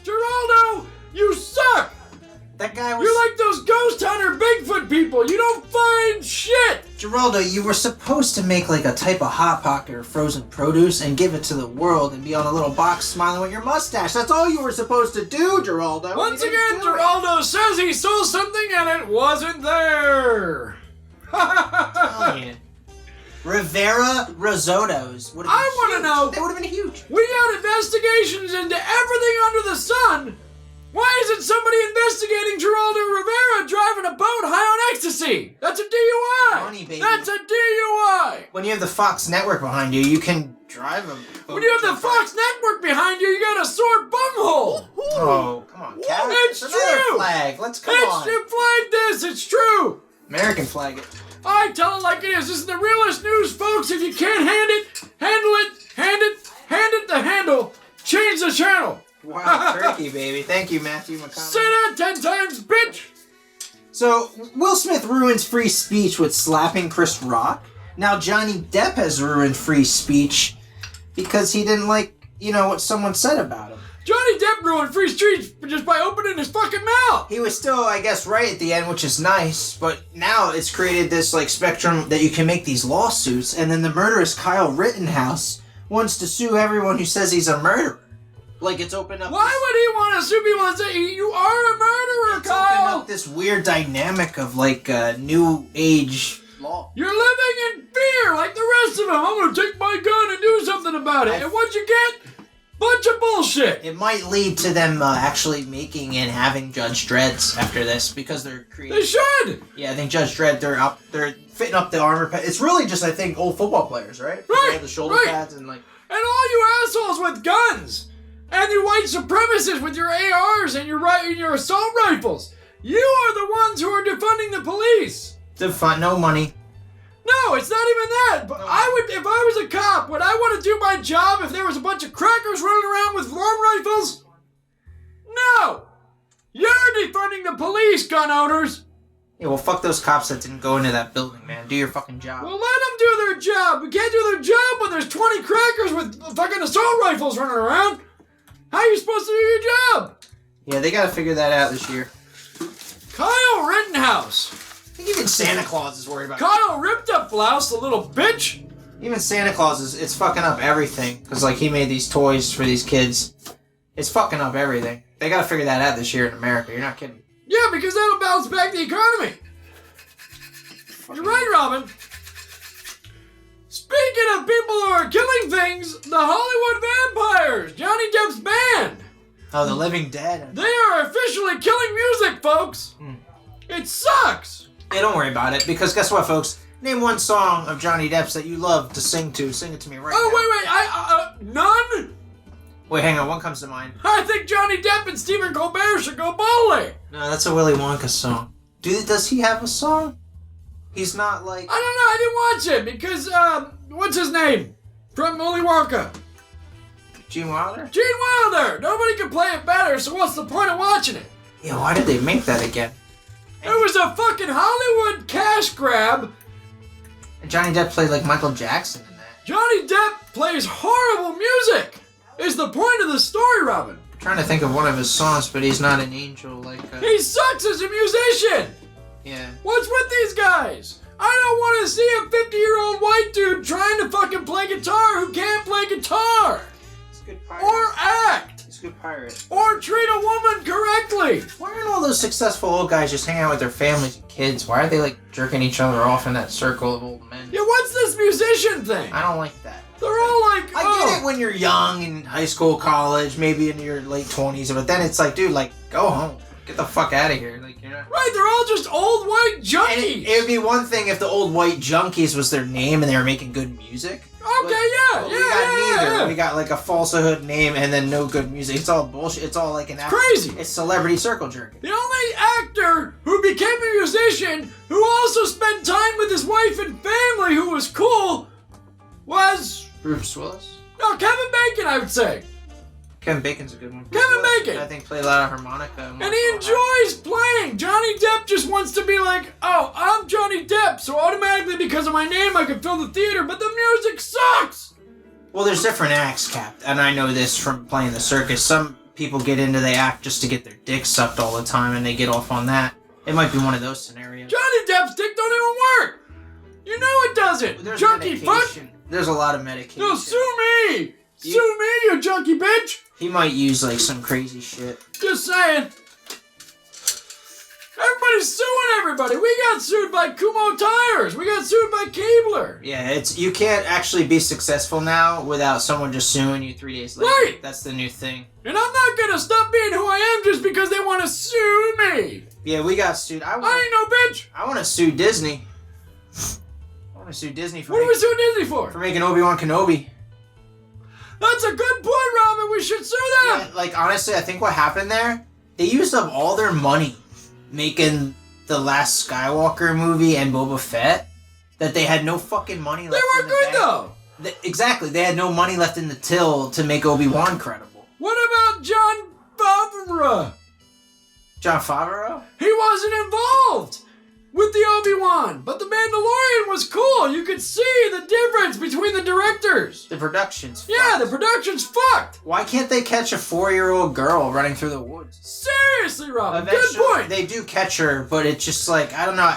Geraldo, you suck. That guy was... You're like those ghost hunter Bigfoot people. You don't find shit. Geraldo, you were supposed to make like a type of Hot Pocket or frozen produce and give it to the world and be on a little box smiling with your mustache. That's all you were supposed to do, Geraldo. Once You didn't again, do it. Geraldo says he saw something and it wasn't there. Telling you. Rivera risottos. Would've been I want to huge. know. They would have been huge. We got investigations into everything under the sun. Why isn't somebody investigating Geraldo Rivera driving a boat high on ecstasy? That's a DUI. Money, baby. That's a DUI. When you have the Fox network behind you, you can drive a boat. When you have the Fox network behind you, you got a sore bunghole. Oh, come on, Cat. It's It's another true. flag. Let's come It's on. you flagged this. It's true. American flag it. I tell it like it is. This is the realest news, folks. If you can't handle it the handle. Change the channel. Wow, turkey, baby. Thank you, Matthew McConaughey. Say that 10 times, bitch. So, Will Smith ruins free speech with slapping Chris Rock. Now Johnny Depp has ruined free speech because he didn't like, what someone said about him. Johnny Depp ruined free speech just by opening his fucking mouth. He was still, I guess, right at the end, which is nice, but now it's created this, spectrum that you can make these lawsuits, and then the murderous Kyle Rittenhouse wants to sue everyone who says he's a murderer. It's opened up... Why would he want to sue people and say, you are a murderer, It's opened Kyle? up this weird dynamic of, new age law. You're living in fear like the rest of them. I'm gonna take my gun and do something about it. And what you get? Bunch of bullshit. It might lead to them actually making and having Judge Dredd's after this because they're creating. They should. Yeah, I think Judge Dredd. They're fitting up the armor pad. It's really just I think old football players, right? Right. They have the shoulder pads and like. And all you assholes with guns and you white supremacists with your ARs and your assault rifles. You are the ones who are defunding the police. No money. No, it's not even that. But if I was a cop, would I want to do my job if there was a bunch of crackers running around with long rifles? No. You're defunding the police, gun owners. Yeah, well, fuck those cops that didn't go into that building, man. Do your fucking job. Well, let them do their job. We can't do their job when there's 20 crackers with fucking assault rifles running around. How are you supposed to do your job? Yeah, they gotta figure that out this year. Kyle Rittenhouse. I think even Santa Claus is worried about it. Kyle ripped up blouse, the little bitch. Even Santa Claus it's fucking up everything. Because, like, he made these toys for these kids. It's fucking up everything. They gotta figure that out this year in America. You're not kidding. Yeah, because that'll bounce back the economy. You're right, Robin. Speaking of people who are killing things, the Hollywood Vampires, Johnny Depp's band. Oh, the Living Dead. They are officially killing music, folks. It sucks. Hey, don't worry about it. Because guess what, folks? Name one song of Johnny Depp's that you love to sing to. Sing it to me right now. Wait. None? Wait, hang on. One comes to mind. I think Johnny Depp and Stephen Colbert should go bowling. No, that's a Willy Wonka song. Does he have a song? He's not like... I didn't watch it because, what's his name? From Willy Wonka. Gene Wilder? Gene Wilder! Nobody can play it better, so what's the point of watching it? Yeah, why did they make that again? It was a fucking Hollywood cash grab. And Johnny Depp played like Michael Jackson in that. Johnny Depp plays horrible music. Is the point of the story, Robin? I'm trying to think of one of his songs, but he's not an angel like... He sucks as a musician. Yeah. What's with these guys? I don't want to see a 50-year-old white dude trying to fucking play guitar who can't play guitar. He's a good pirate. Or act. He's a good pirate. Or treat a woman correctly. Why aren't all those successful old guys just hanging out with their families and kids? Why are they like jerking each other off in that circle of old men? Yeah, what's this musician thing? I don't like that. They're all like, I get it when you're young in high school, college, maybe in your late 20s, but then it's like, dude, like, go home. Get the fuck out of here. Like, you're not... Right, they're all just old white junkies. And it would be one thing if the old white junkies was their name and they were making good music. Okay, yeah. We got neither. We got like a falsehood name and then no good music. It's all bullshit. It's all like crazy. It's celebrity circle jerking. The only actor who became a musician who also spent time with his wife and family who was cool was... Bruce Willis? No, Kevin Bacon, I would say. Kevin Bacon's a good one. Kevin Bacon! I think played a lot of harmonica. And he enjoys playing. Johnny Depp just wants to be like, oh, I'm Johnny Depp, so automatically because of my name I can fill the theater, but the music sucks! Well, there's different acts, Cap, and I know this from playing the circus. Some people get into the act just to get their dick sucked all the time and they get off on that. It might be one of those scenarios. Johnny Depp's dick don't even work! You know it doesn't! There's Junkie fuck! There's a lot of medication. No, sue me! Sue me, you junkie bitch! He might use like some crazy shit. Just saying. Everybody's suing everybody. We got sued by Kumo Tires. We got sued by Keebler. Yeah, you can't actually be successful now without someone just suing you 3 days later. Right. That's the new thing. And I'm not gonna stop being who I am just because they want to sue me. Yeah, we got sued. I ain't no bitch. I want to sue Disney. I want to sue Disney for what are we suing Disney for? For making Obi-Wan Kenobi. That's a good point, Robin. We should sue them. Yeah, like, honestly, I think what happened there, they used up all their money making the last Skywalker movie and Boba Fett, that they had no fucking money left They were in the good, bank. though. Exactly. They had no money left in the till to make Obi-Wan credible. What about John Favreau? John Favreau? He wasn't involved with the Obi-Wan, but the Mandalorian was cool. You could see the difference between the directors. The production's fucked. Yeah, the production's fucked. Why can't they catch a 4-year-old girl running through the woods? Seriously, Robin. Eventually, Good point. They do catch her, but it's just like, I don't know.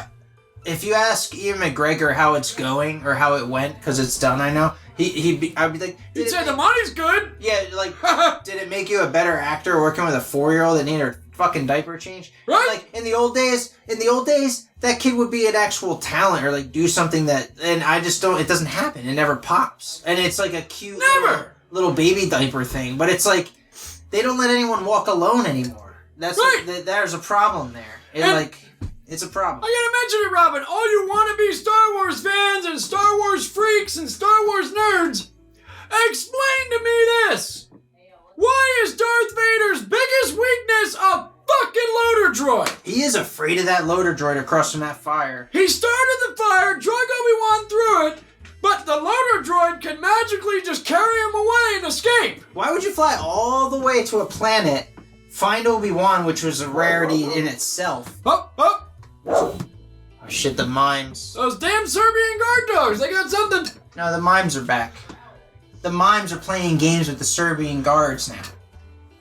If you ask Ian McGregor how it's going or how it went, because it's done, I know, I'd be like... He'd say the money's good. Yeah, like, did it make you a better actor working with a 4-year-old that needed her fucking diaper change. Right? Like in the old days, that kid would be an actual talent or like do something that, and I just don't. It doesn't happen. It never pops, and it's like a cute little baby diaper thing. But it's like they don't let anyone walk alone anymore. That's there's a problem there. It's a problem. I gotta mention it, Robin. All you wannabe Star Wars fans and Star Wars freaks and Star Wars nerds, explain to me this. Why is Darth Vader's biggest weakness a fucking loader droid? He is afraid of that loader droid across from that fire. He started the fire, drug Obi-Wan through it, but the loader droid can magically just carry him away and escape. Why would you fly all the way to a planet, find Obi-Wan, which was a rarity in itself? Oh shit, the mimes. Those damn Serbian guard dogs, they got something. No, the mimes are back. The mimes are playing games with the Serbian guards now.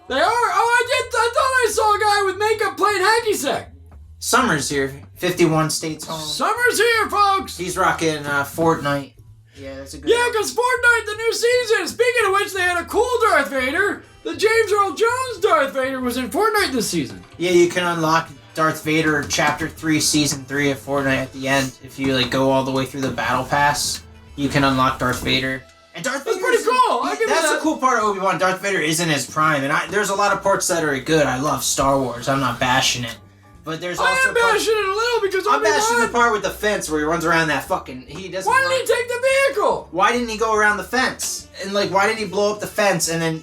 They are? Oh, I thought I saw a guy with makeup playing hacky sack. Summer's here, 51 states home. Summer's here, folks. He's rocking Fortnite. Yeah, that's a good Yeah, because Fortnite, the new season. Speaking of which, they had a cool Darth Vader. The James Earl Jones Darth Vader was in Fortnite this season. Yeah, you can unlock Darth Vader Chapter 3, Season 3 of Fortnite at the end. If you like go all the way through the Battle Pass, you can unlock Darth Vader. And Darth Vader pretty cool. That's the cool part of Obi-Wan. Darth Vader is in his prime, and there's a lot of parts that are good. I love Star Wars. I'm not bashing it, but there's also I am bashing it a little because I'm bashing the part with the fence where he runs around that fucking. He doesn't. Why didn't he take the vehicle? Why didn't he go around the fence? And like, why did he blow up the fence and then?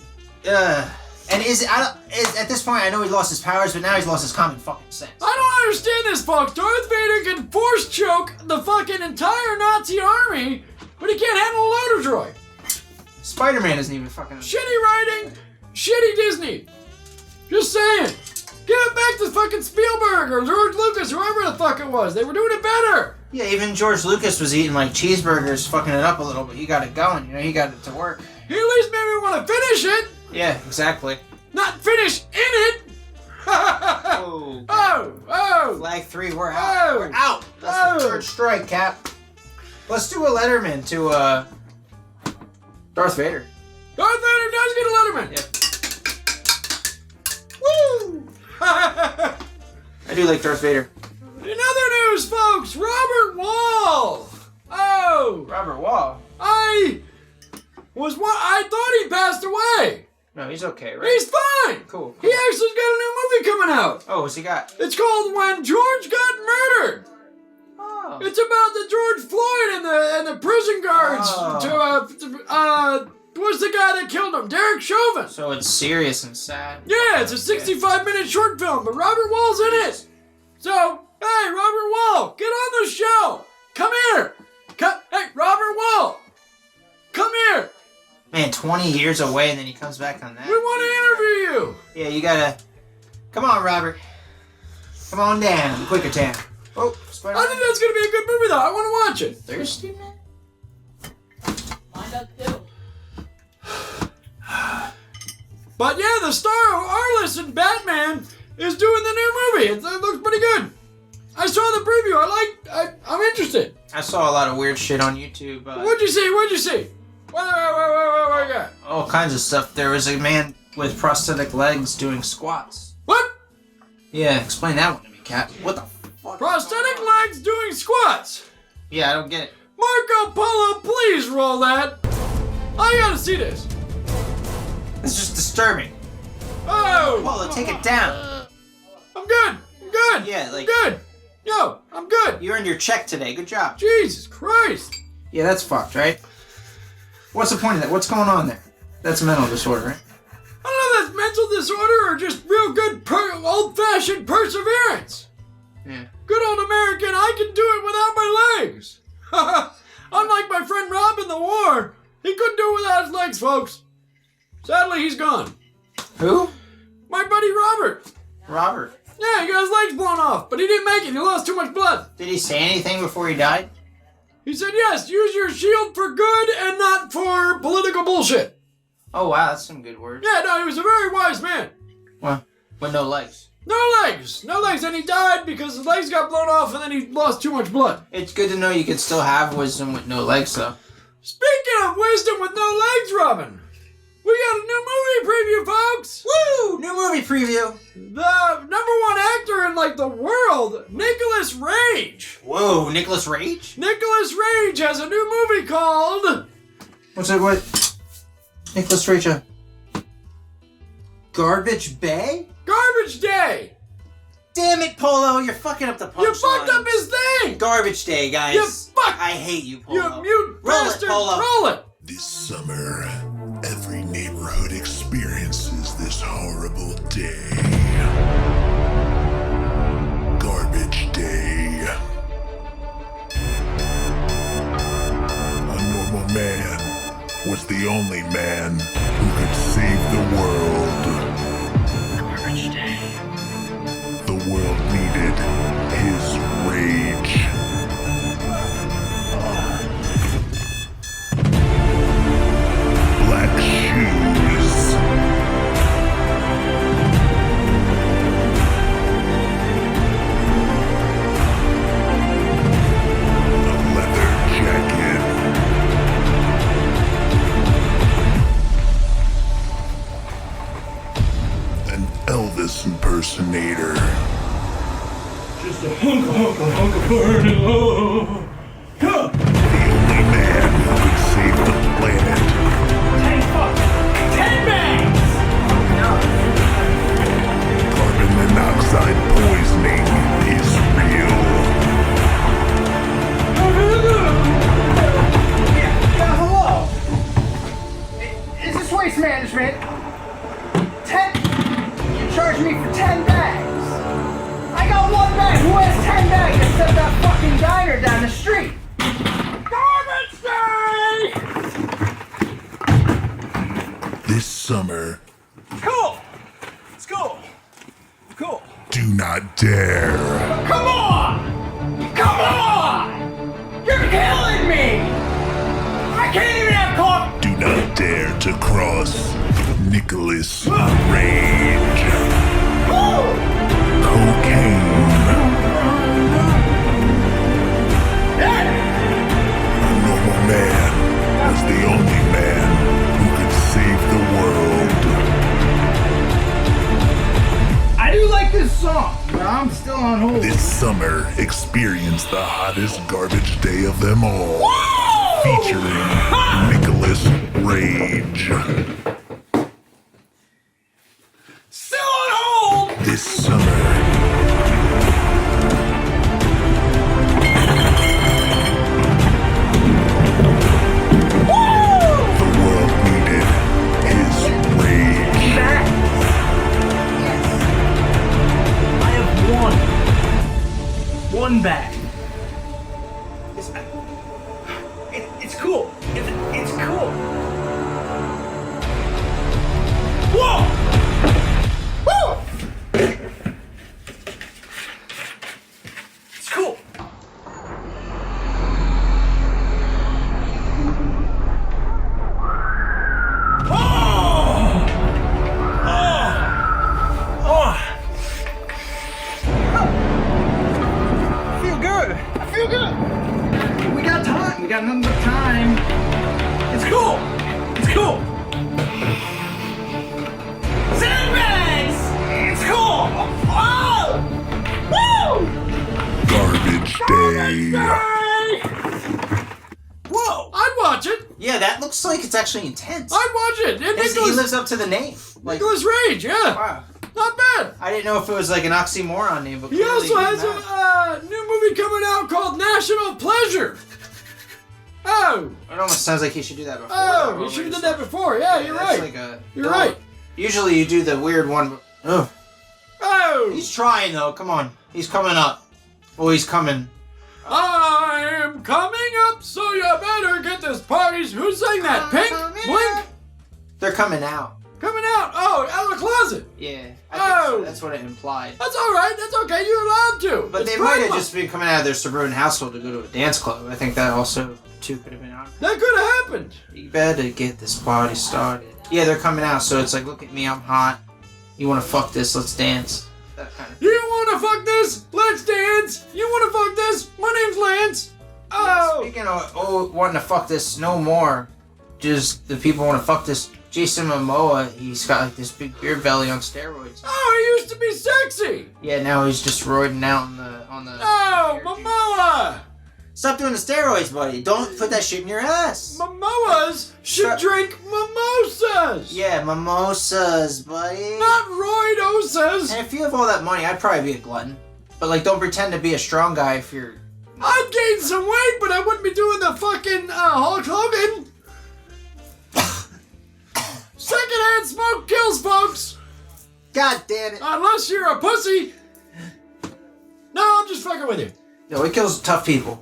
And at this point, I know he lost his powers, but now he's lost his common fucking sense. I don't understand this, folks. Darth Vader can force choke the fucking entire Nazi army, but he can't handle a loader droid. Spider-Man isn't even fucking. Shitty writing, shitty Disney. Just saying. Give it back to fucking Spielberg or George Lucas, whoever the fuck it was. They were doing it better. Yeah, even George Lucas was eating like cheeseburgers, fucking it up a little, but he got it going. You know, he got it to work. He at least made me want to finish it. Yeah, exactly. Not finish in it. Oh. Flag 3, we're out. We're out. That's the third strike, Cap. Let's do a Letterman to Darth Vader. Darth Vader does get a Letterman. Yep. Woo! I do like Darth Vader. In other news, folks, Robert Wall. Oh. Robert Wall. I thought he passed away. No, he's okay, right? He's fine. Cool. He actually's got a new movie coming out. Oh, what's he got? It's called When George Got Murdered. Oh. It's about the George Floyd and the prison guards what's the guy that killed him? Derek Chauvin. So it's serious and sad. Yeah, it's a 65-minute short film, but Robert Wall's in it. So, hey, Robert Wall, get on the show. Come here. Hey, Robert Wall, come here. Man, 20 years away and then he comes back on that. We want to interview you. Yeah, you gotta... Come on, Robert. Come on down, quicker town. Oh, Spider-Man. I think that's going to be a good movie, though. I want to watch it. Thirsty, man? Mine does too. But yeah, the star of Arliss and Batman is doing the new movie. It looks pretty good. I saw the preview. I'm interested. I saw a lot of weird shit on YouTube. What'd you see? What you got? All kinds of stuff. There was a man with prosthetic legs doing squats. What? Yeah, explain that one to me, Cap. What the fuck? Prosthetic legs doing squats. Yeah, I don't get it. Marco Polo, please roll that. I gotta see this. It's just disturbing. Oh! Polo, take it down. I'm good. Yeah, like... I'm good. Yo, I'm good. You earned your check today. Good job. Jesus Christ. Yeah, that's fucked, right? What's the point of that? What's going on there? That's a mental disorder, right? I don't know if that's mental disorder or just real good old-fashioned perseverance. Yeah. Good old American, I can do it without my legs. Unlike my friend Rob in the war, he couldn't do it without his legs, folks. Sadly, he's gone. Who? My buddy Robert. Robert. Yeah, he got his legs blown off, but he didn't make it. He lost too much blood. Did he say anything before he died? He said, yes, use your shield for good and not for political bullshit. Oh, wow, that's some good words. Yeah, no, he was a very wise man. Well, with no legs. No legs. And he died because his legs got blown off and then he lost too much blood. It's good to know you can still have wisdom with no legs, though. Speaking of wisdom with no legs, Robin, We got a new movie preview, folks! Woo! New movie preview. The #1 actor in, like, the world, Nicolas Rage. Whoa, Nicolas Rage? Nicolas Rage has a new movie called... What's it, what? Nicolas Rage, Garbage Bay? Garbage Day! Damn it, Polo, you're fucking up the punchline. You fucked up his thing! Garbage Day, guys. You fuck! I hate you, Polo. You mute Roll bastard! it, Polo. Roll it! This summer, every neighborhood experiences this horrible day. Garbage Day. A normal man was the only man who could save the world. Garbage Day. The world needed his rage. Black shoes. A leather jacket. An Elvis impersonator. Just a hunk of burning love. Huh. The only man who could save the planet. 10 bags! Carbon monoxide poisoning is real. Yeah, hello. Is this waste management? 10? You charge me for 10 bags. I got one bag. Who has 10 bags except that fucking diner down the street? Garbage day! This summer, Cool. It's cool. Cool. do not dare. Come on! Come on! You're killing me! I can't even have coffee! Do not dare to cross Nicolas Rage. Cocaine. A normal man was the only man who could save the world. I do like this song, but I'm still on hold. This summer, experience the hottest garbage day of them all. Featuring Nicolas Rage. Still on hold! This summer, the world needed his rage. Yes. I have one bag. It's cool. It's cool. Whoa! Woo! It's cool. I feel good. We got time. We got nothing but time. It's cool. It's cool. Sandbags. It's cool. Oh! Woo! Garbage day. Whoa! I'd watch it! Yeah, that looks like it's actually intense. I'd watch it! And He Nicolas, lives up to the name. Like, Nicolas Rage, yeah! wow. Not bad! I didn't know if it was like an oxymoron name, but He clearly also has not. a new movie coming out called National Pleasure! Oh! It almost sounds like he should do that before. Oh! that You should have movie. done that before, yeah, you're That's right. Like a, You're right. Usually you do the weird one. Ugh. Oh! He's trying though. Come on. He's coming up. Oh, he's coming. I'm coming up, so you better get this party. Who sang that? Pink? Blink? They're coming out. Coming out! Oh, out of the closet! Yeah. I Oh. think so. That's what it implied. That's alright, that's okay, you're allowed to! But It's they might have Pride just been coming out of their suburban household to go to a dance club. I think that also, too, could have been out. Month. That could have happened! You better get this party started. Yeah, they're coming out, so it's like, look at me, I'm hot. You wanna fuck this, let's dance. That kind of You wanna fuck this? Let's dance! You wanna fuck this? My name's Lance! Oh! Speaking of wanting to fuck this, no more. Just the people want to fuck this. Jason Momoa, he's got like this big beer belly on steroids. Oh, he used to be sexy. Yeah, now he's just roiding out on the. Oh, Momoa. Stop doing the steroids, buddy. Don't put that shit in your ass. Momoas should drink mimosas. Yeah, mimosas, buddy. Not roidosas. And if you have all that money, I'd probably be a glutton. But like, don't pretend to be a strong guy if you're. I'd gain some weight, but I wouldn't be doing the fucking Hulk Hogan. Secondhand smoke kills, folks. God damn it. Unless you're a pussy. No, I'm just fucking with you. No, it kills tough people.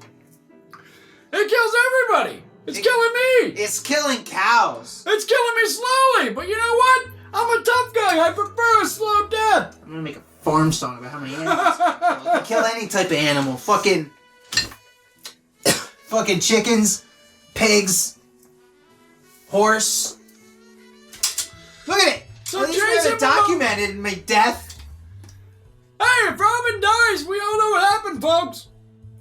It kills everybody. It's killing me. It's killing cows. It's killing me slowly. But you know what? I'm a tough guy. I prefer a slow death. I'm gonna make a farm song about how many animals you can kill any type of animal. Fucking chickens, pigs, horse. Look at it. So At least we Jason have it documented my death. Hey, if Robin dies, we all know what happened, folks.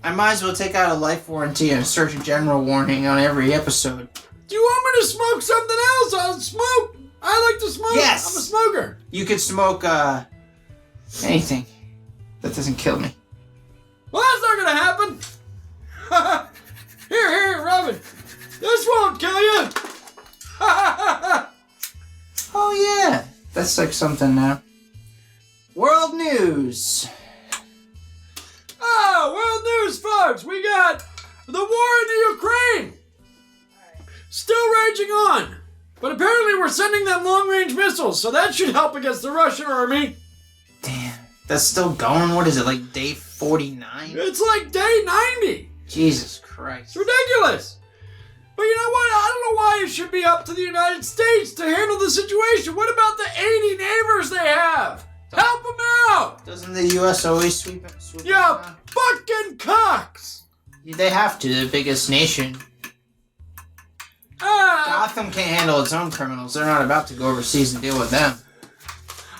I might as well take out a life warranty and a Surgeon General warning on every episode. Do you want me to smoke something else? I'll smoke. I like to smoke. Yes. I'm a smoker. You could smoke anything that doesn't kill me. Well, that's not gonna happen. Here, Robin. This won't kill you. Oh yeah, that's like something now. World news. Oh, world news, folks. We got the war in the Ukraine. Still raging on. But apparently we're sending them long-range missiles, so that should help against the Russian army. Damn, that's still going? What is it, like day 49? It's like day 90. Jesus Christ. It's ridiculous. But you know what? I don't know why it should be up to the United States to handle the situation. What about the 80 neighbors they have? Help them out. Doesn't the U.S. always sweep it? Yeah, fucking cocks. They have to, the biggest nation. Gotham can't handle its own criminals. They're not about to go overseas and deal with them.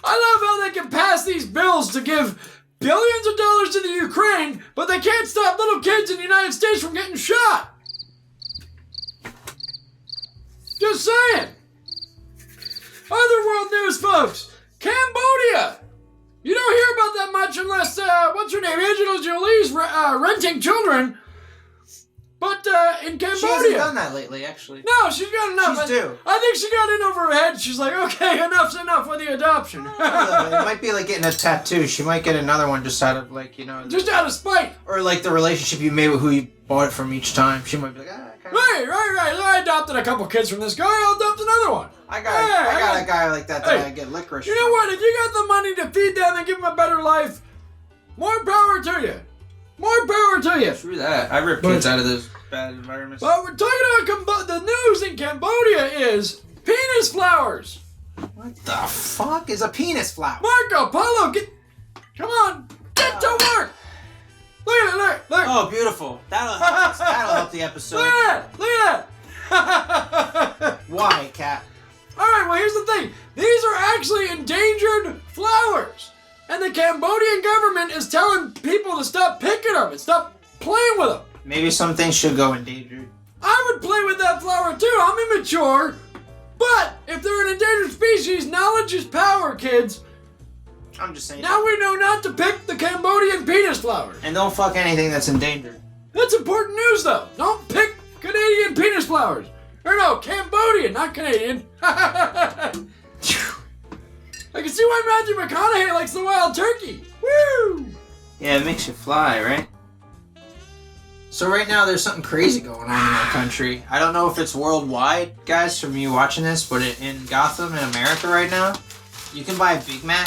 I love how they can pass these bills to give billions of dollars to the Ukraine, but they can't stop little kids in the United States from getting shot. Just saying. Other world news, folks. Cambodia. You don't hear about that much unless, what's her name? Angela Jolie's renting children. But in Cambodia. She hasn't done that lately, actually. No, she's got enough. She's due. I think she got in over her head. She's like, okay, enough's enough with the adoption. It might be like getting a tattoo. She might get another one just out of like, just out of spite. Or like the relationship you made with who you bought it from each time. She might be like, Right. I adopted a couple kids from this guy. I'll adopt another one. I got a guy like that I get licorice. You know what? If you got the money to feed them and give them a better life, more power to you. More power to you. True that. I rip kids out of those bad environments. But we're talking about the news in Cambodia is penis flowers. What the fuck is a penis flower? Marco Polo, come on, get to work. Look at it, look. Oh, beautiful. That'll help the episode. Look at that. Why, Cat? Alright, well here's the thing. These are actually endangered flowers. And the Cambodian government is telling people to stop picking them and stop playing with them. Maybe some things should go endangered. I would play with that flower too. I'm immature. But if they're an endangered species, knowledge is power, kids. I'm just saying. Now we know not to pick the Cambodian penis flowers. And don't fuck anything that's endangered. That's important news, though. Don't pick Canadian penis flowers. Or no, Cambodian, not Canadian. I can see why Matthew McConaughey likes the wild turkey. Woo! Yeah, it makes you fly, right? So right now there's something crazy going on in our country. I don't know if it's worldwide, guys, from you watching this, but in Gotham, in America right now, you can buy a Big Mac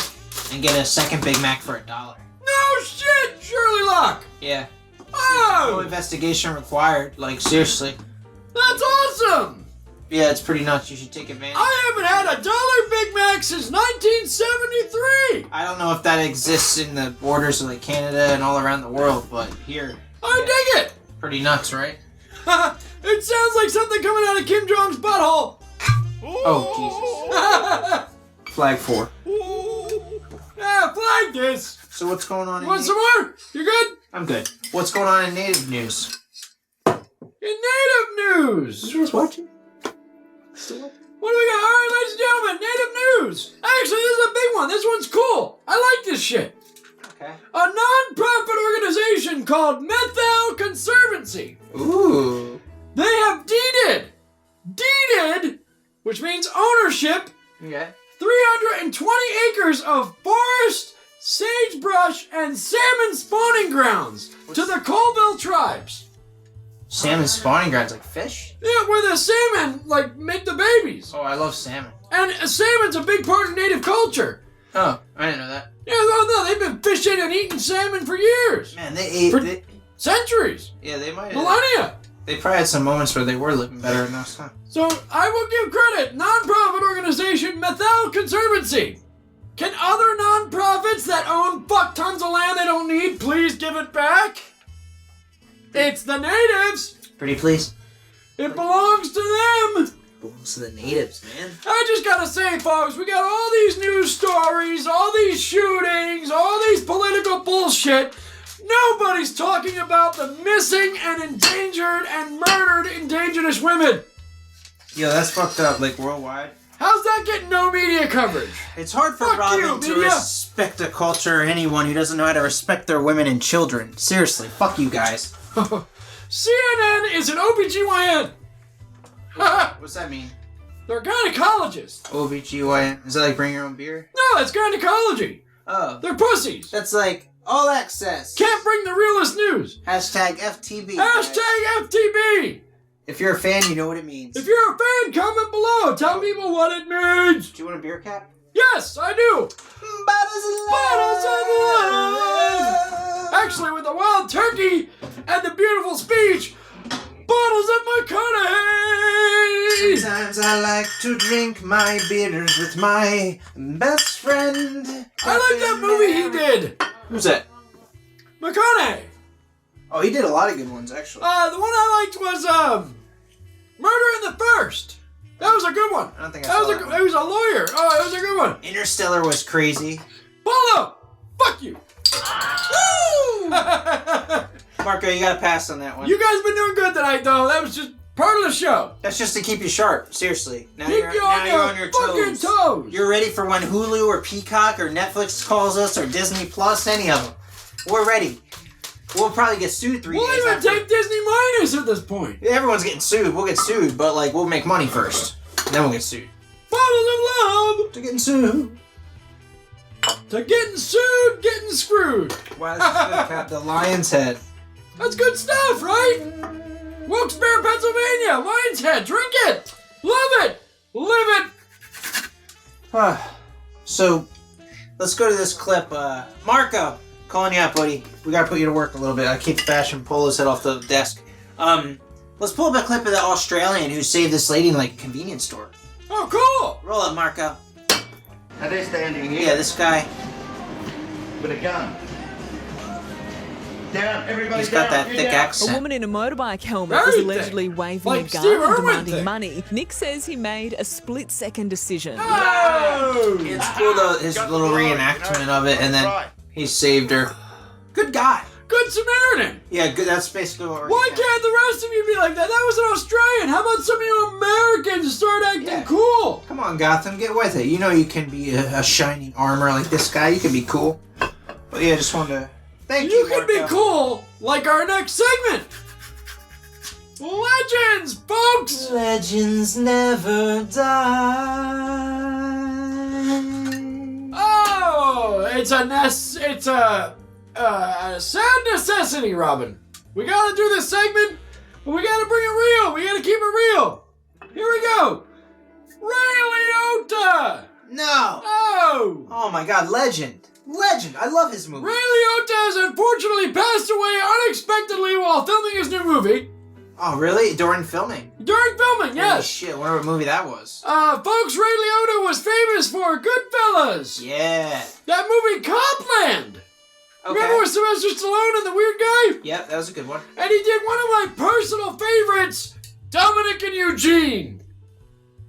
and get a second Big Mac for $1. No shit, Shirley Lock. Yeah. Oh! No investigation required. Like, seriously. That's awesome! Yeah, it's pretty nuts. You should take advantage. I haven't had $1 Big Mac since 1973! I don't know if that exists in the borders of like Canada and all around the world, but here. I dig it! Pretty nuts, right? It sounds like something coming out of Kim Jong's butthole! Oh, Jesus. Flag 4. Yeah, flag this! So what's going on You want some more? You good? I'm good. What's going on in native news? In native news! You guys watching? What do we got? All right, ladies and gentlemen, native news. Actually, this is a big one. This one's cool. I like this shit. Okay. A non-profit organization called Methyl Conservancy. Ooh. They have deeded, which means ownership, Okay. 320 acres of forest, sagebrush, and salmon spawning grounds to the Colville tribes. Salmon spawning grounds like fish? Yeah, where the salmon, like, make the babies. Oh, I love salmon. And salmon's a big part of native culture. Oh, I didn't know that. Yeah, no, they've been fishing and eating salmon for years. Man, they ate... For centuries. Yeah, they might have... Millennia. They probably had some moments where they were living better than us, huh? So, I will give credit. Non-profit organization Methyl Conservancy. Can other non-profits that own fuck tons of land they don't need please give it back? It's the natives. Pretty please. It belongs to them. Belongs to the natives, man. I just gotta say, folks, we got all these news stories, all these shootings, all these political bullshit. Nobody's talking about the missing and endangered and murdered indigenous women. Yo, that's fucked up, like worldwide. How's that getting no media coverage? It's hard for Fuck Robin you, to media. respect a culture or anyone who doesn't know how to respect their women and children. Seriously, fuck you guys. CNN is an OBGYN. What's that mean? They're gynecologists. OBGYN? Is that like bring your own beer? No, that's gynecology. Oh. They're pussies. That's like all access. Can't bring the realist news. Hashtag FTB. guys. Hashtag FTB. If you're a fan, you know what it means. If you're a fan, comment below. Tell people what it means. Do you want a beer cap? Yes, I do. Bottles Bottles of love. Actually, with the wild turkey and the beautiful speech, bottles of McConaughey. Sometimes I like to drink my beers with my best friend. I like that movie he did. Who's that? McConaughey. Oh, he did a lot of good ones, actually. The one I liked was Murder in the First. That was a good one. I don't think I saw that one. It was a lawyer. Oh, it was a good one. Interstellar was crazy. Polo, fuck you. Woo! Marco, you gotta pass on that one. You guys been doing good tonight, though. That was just part of the show. That's just to keep you sharp. Seriously. Now Keep you're you on your fucking toes. You're ready for when Hulu or Peacock or Netflix calls us or Disney Plus, any of them. We're ready. We'll probably get sued 3 days We'll even after. take Disney minus at this point. Everyone's getting sued. We'll get sued, but like we'll make money first. Then we'll get sued. Bottles of love. To getting sued. To getting sued, getting screwed. Wow, that's good, Cap. The Lion's Head. That's good stuff, right? Wilkes-Barre, Pennsylvania. Lion's Head. Drink it. Love it. Live it. So, let's go to this clip. Marco, calling you out, buddy. We gotta put you to work a little bit. I keep Fashion pull his head off the desk. Let's pull up a clip of the Australian who saved this lady in like a convenience store. Oh, cool. Roll up, Marco. Are they standing here? Yeah, this guy. With a gun. Down, everybody He's got down. that You're thick down. A accent. woman in a motorbike helmet Very was allegedly waving Like a gun Steve and Irwin demanding thing. money. Nick says he made a split-second decision. Oh. It's cool though, his little reenactment of it, and then he saved her. Good guy. Good Samaritan. Yeah, good. That's basically what we're Why getting at. can't the rest of you be like that? That was an Australian. How about some of you Americans start acting Yeah. cool? Come on, Gotham, get with it. You know you can be a shining armor like this guy. You can be cool. But yeah, just wanted to thank you. You can be Marco. cool like our next segment. Legends, folks. Legends never die. Oh, it's a sad necessity, Robin. We gotta do this segment, but we gotta bring it real. We gotta keep it real. Here we go. Ray Liotta. No. Oh. Oh my God, legend. Legend. I love his movie. Ray Liotta has unfortunately passed away unexpectedly while filming his new movie. Oh, really? During filming? During filming, Holy yes. shit, wonder what movie that was. Folks, Ray Liotta was famous for Goodfellas. Yeah. That movie Copland. Okay. Remember with Sylvester Stallone and the weird guy? Yep, that was a good one. And he did one of my personal favorites, Dominic and Eugene.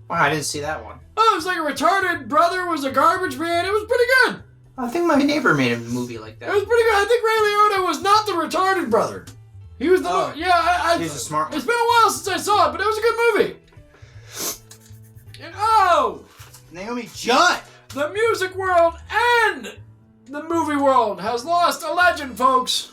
Wow, I didn't see that one. Oh, it was like a retarded brother was a garbage man. It was pretty good. I think my neighbor made a movie like It that. was pretty good. I think Ray Liotta was not the retarded brother. He was the Oh. yeah. He was a smart one. It's been a while since I saw it, but it was a good movie. Oh! Naomi Judd! The music world and the movie world has lost a legend, folks.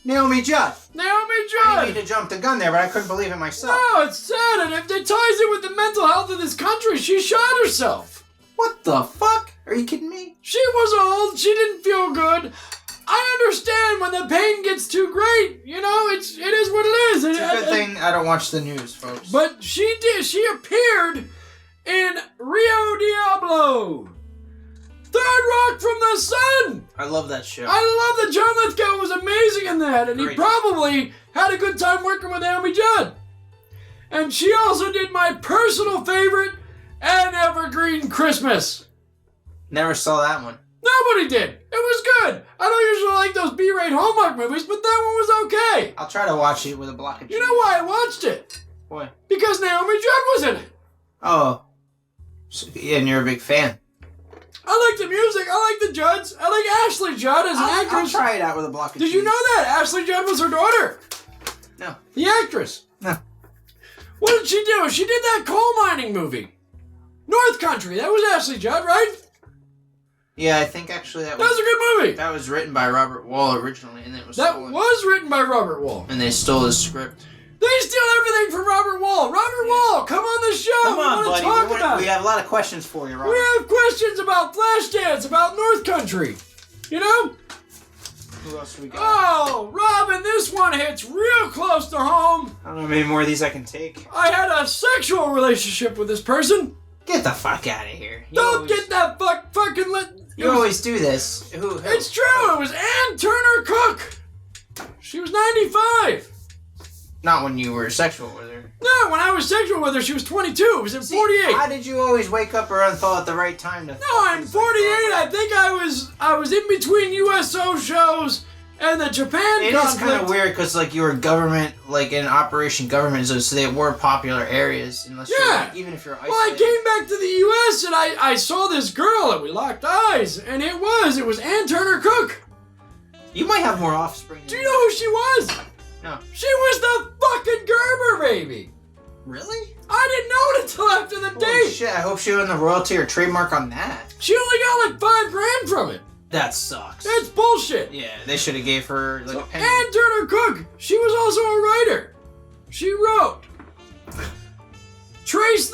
Naomi Judd! Naomi I Judd! didn't mean to jump the gun there, but I couldn't believe it myself. No, it's sad, and if it ties it with the mental health of this country, she shot herself. What the fuck? Are you kidding me? She was old, she didn't feel good. I understand when the pain gets too great. You know, it is what it is. It's a good thing I don't watch the news, folks. But she did. She appeared in Rio Diablo. Third Rock from the Sun. I love that show. I love that John Lithgow was amazing in that, and he probably had a good time working with Naomi Judd. And she also did my personal favorite, An Evergreen Christmas. Never saw that one. Nobody did. It was good. I don't usually like those B-rate Hallmark movies, but that one was okay. I'll try to watch it with a block of cheese. You know why I watched it? Why? Because Naomi Judd was in it. Oh. So, yeah, and you're a big fan. I like the music. I like the Judds. I like Ashley Judd as an actress. I'll try it out with a block of cheese. Did you know that? Ashley Judd was her daughter. No. The actress. No. What did she do? She did that coal mining movie. North Country. That was Ashley Judd, right? Yeah, I think actually that was a good movie. That was written by Robert Wall originally, and it was That stolen. was written by Robert Wall. And they stole his script. They steal everything from Robert Wall. Robert Wall, come on the show. Come on, we want buddy. to talk about We it. have a lot of questions for you, Robert. We have questions about Flashdance, about North Country. You know? Who else we got? Oh, Robin, this one hits real close to home. I don't know how many more of these I can take. I had a sexual relationship with this person. Get the fuck out of here. Don't get that fucking lit. You always do this. Who? It's true. It was Ann Turner Cook. She was 95. Not when you were sexual with her. No, when I was sexual with her, she was 22. It was in 48. How did you always wake up around thought at the right time to? No, I'm 48. I think I was in between USO shows and the Japan It conflict. is kind of weird because like you were government, like in Operation Government Zone, so they were popular areas. Unless you're, like, even if you're isolated. Well, I came back to the U.S. and I saw this girl and we locked eyes, and it was Ann Turner Cook. You might have more offspring. Do you know who she was? No. She was the fucking Gerber baby. Really? I didn't know it until after the Holy date. shit! I hope she won the royalty or trademark on that. She only got like $5,000 from it. That sucks. That's bullshit. Yeah, they should have gave her like a penny. Ann Turner Cook, she was also a writer. She wrote Trace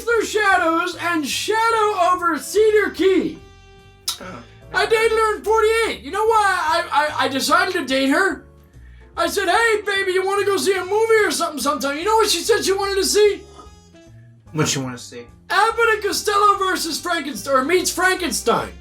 Their Shadows and Shadow Over Cedar Key. Oh. I dated her in 48. You know why I decided to date her? I said, hey, baby, you want to go see a movie or something sometime? You know what she said she wanted to see? What you want to see? Abbott and Costello versus Frankenstein, or meets Frankenstein.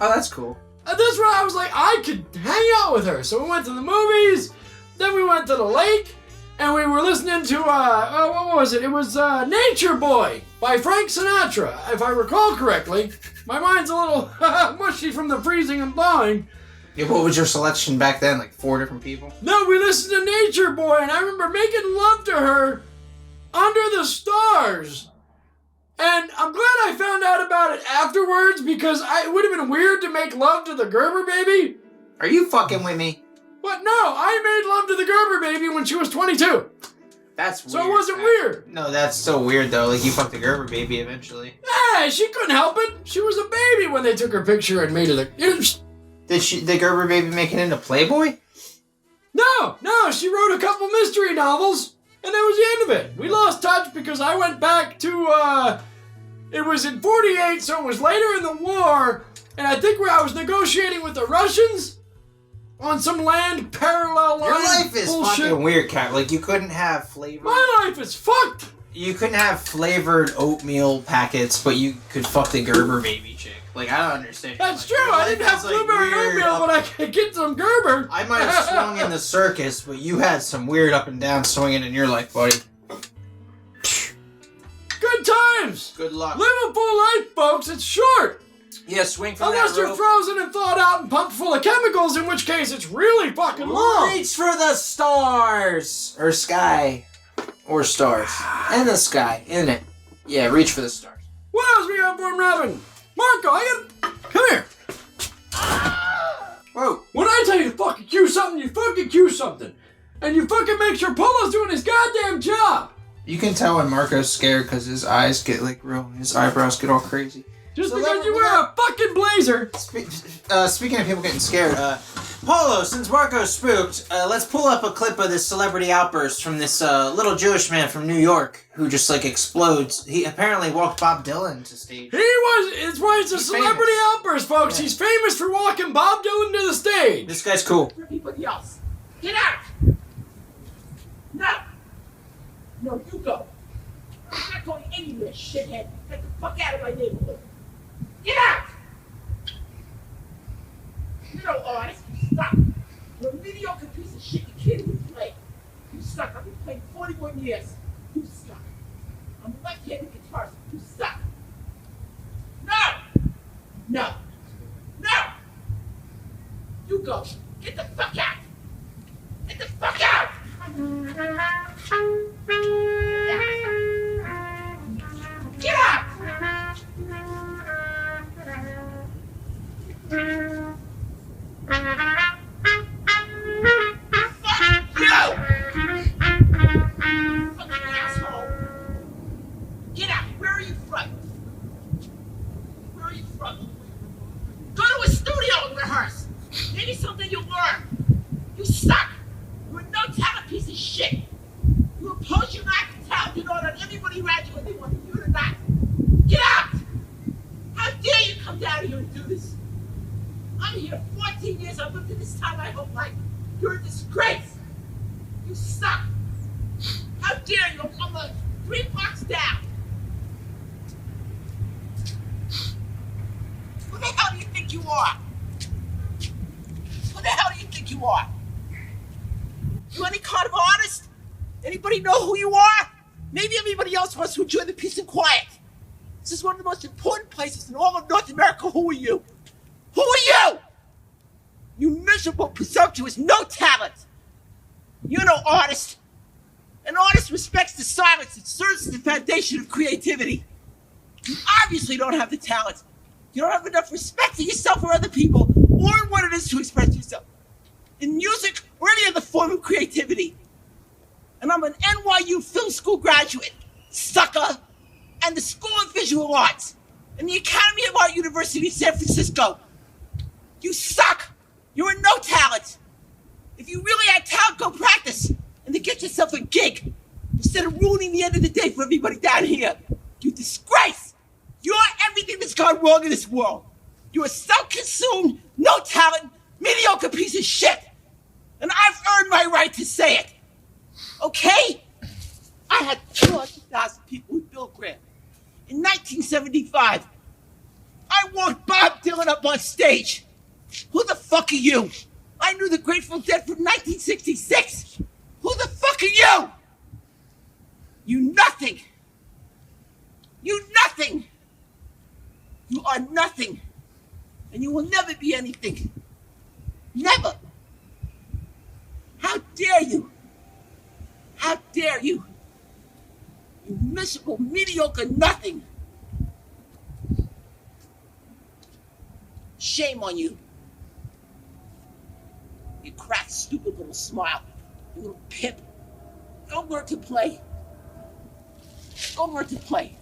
Oh, that's cool. And that's why I was like, I could hang out with her. So we went to the movies, then we went to the lake, and we were listening to, what was it? It was Nature Boy by Frank Sinatra, if I recall correctly. My mind's a little mushy from the freezing and thawing. Yeah, what was your selection back then? Like 4 different people? No, we listened to Nature Boy, and I remember making love to her under the stars. And I'm glad I found out about it afterwards, because it would have been weird to make love to the Gerber baby. Are you fucking with me? But no, I made love to the Gerber baby when she was 22. That's weird. So it wasn't weird. No, that's still weird though. Like you fucked the Gerber baby eventually. Hey, she couldn't help it. She was a baby when they took her picture and made it a... Did the Gerber baby make it into Playboy? No, she wrote a couple mystery novels, and that was the end of it. We lost touch because I went back to, it was in 48, so it was later in the war, and I think I was negotiating with the Russians on some land parallel line. Your life is bullshit. fucking weird, Cat. Like you couldn't have flavored. My life is fucked. You couldn't have flavored oatmeal packets, but you could fuck the Gerber baby chick. Like I don't understand. That's true. I didn't have blueberry oatmeal, but I could get some Gerber. I might have swung in the circus, but you had some weird up and down swinging in your life, buddy. Good times. Good luck. Live a full life, folks. It's short. Yeah, swing from Unless that you're rope. frozen and thawed out and pumped full of chemicals, in which case it's really fucking long. Reach for the stars! Or sky. Or stars. And the sky, isn't it? Yeah, reach for the stars. What else we got for him, Robin? Marco, come here. Whoa. When I tell you to fucking cue something, you fucking cue something. And you fucking make sure Polo's doing his goddamn job. You can tell when Marco's scared because his eyes get like real, his eyebrows get all crazy. Just because you wear a fucking blazer. Speaking of people getting scared, Polo, since Marco's spooked, let's pull up a clip of this celebrity outburst from this little Jewish man from New York who just like explodes. He apparently walked Bob Dylan to stage. It's why it's a celebrity famous. outburst, folks. Yeah. He's famous for walking Bob Dylan to the stage. This guy's cool. Everybody else, get out! No! No, you go. I'm not going anywhere, shithead. Get the fuck out of my neighborhood. Get out! You're no artist. You suck. You're a mediocre piece of shit. You can't even play. You suck. I've been playing 41 years. You suck. I'm a left-handed guitarist. You suck. No! No! No! You go. Get the fuck out! Get the fuck out! Get out! Fuck you! Fucking asshole! Get out! Where are you from? Where are you from? Go to a studio and rehearse! Maybe something you'll learn! You suck! You're a no-talent piece of shit! You oppose your lack of talent in order that everybody around you, whether they want you or not. Get out! How dare you come down here and do this? I'm here 14 years. I've lived in this town my whole life. You're a disgrace. You suck. How dare you? I'm 3 blocks down. Who the hell do you think you are? Who the hell do you think you are? You any kind of artist? Anybody know who you are? Maybe everybody else wants to enjoy the peace and quiet. This is one of the most important places in all of North America. Who are you? Who are you? You miserable, presumptuous, no talent. You're no artist. An artist respects the silence that serves as the foundation of creativity. You obviously don't have the talent. You don't have enough respect for yourself or other people, or in what it is to express yourself. In music or any other form of creativity. And I'm an NYU film school graduate, sucker, and the School of Visual Arts, and the Academy of Art University of San Francisco. You suck. You're a no talent. If you really had talent, go practice and then get yourself a gig instead of ruining the end of the day for everybody down here. You disgrace. You're everything that's gone wrong in this world. You're a self-consumed, no talent, mediocre piece of shit. And I've earned my right to say it. Okay? I had 200,000 people with Bill Graham. In 1975, I walked Bob Dylan up on stage. Who the fuck are you? I knew the Grateful Dead from 1966. Who the fuck are you? You nothing. You nothing. You are nothing. And you will never be anything. Never. How dare you? How dare you? You miserable, mediocre nothing. Shame on you. You cracked, stupid little smile. You little pimp. Go learn to play. Go learn to play.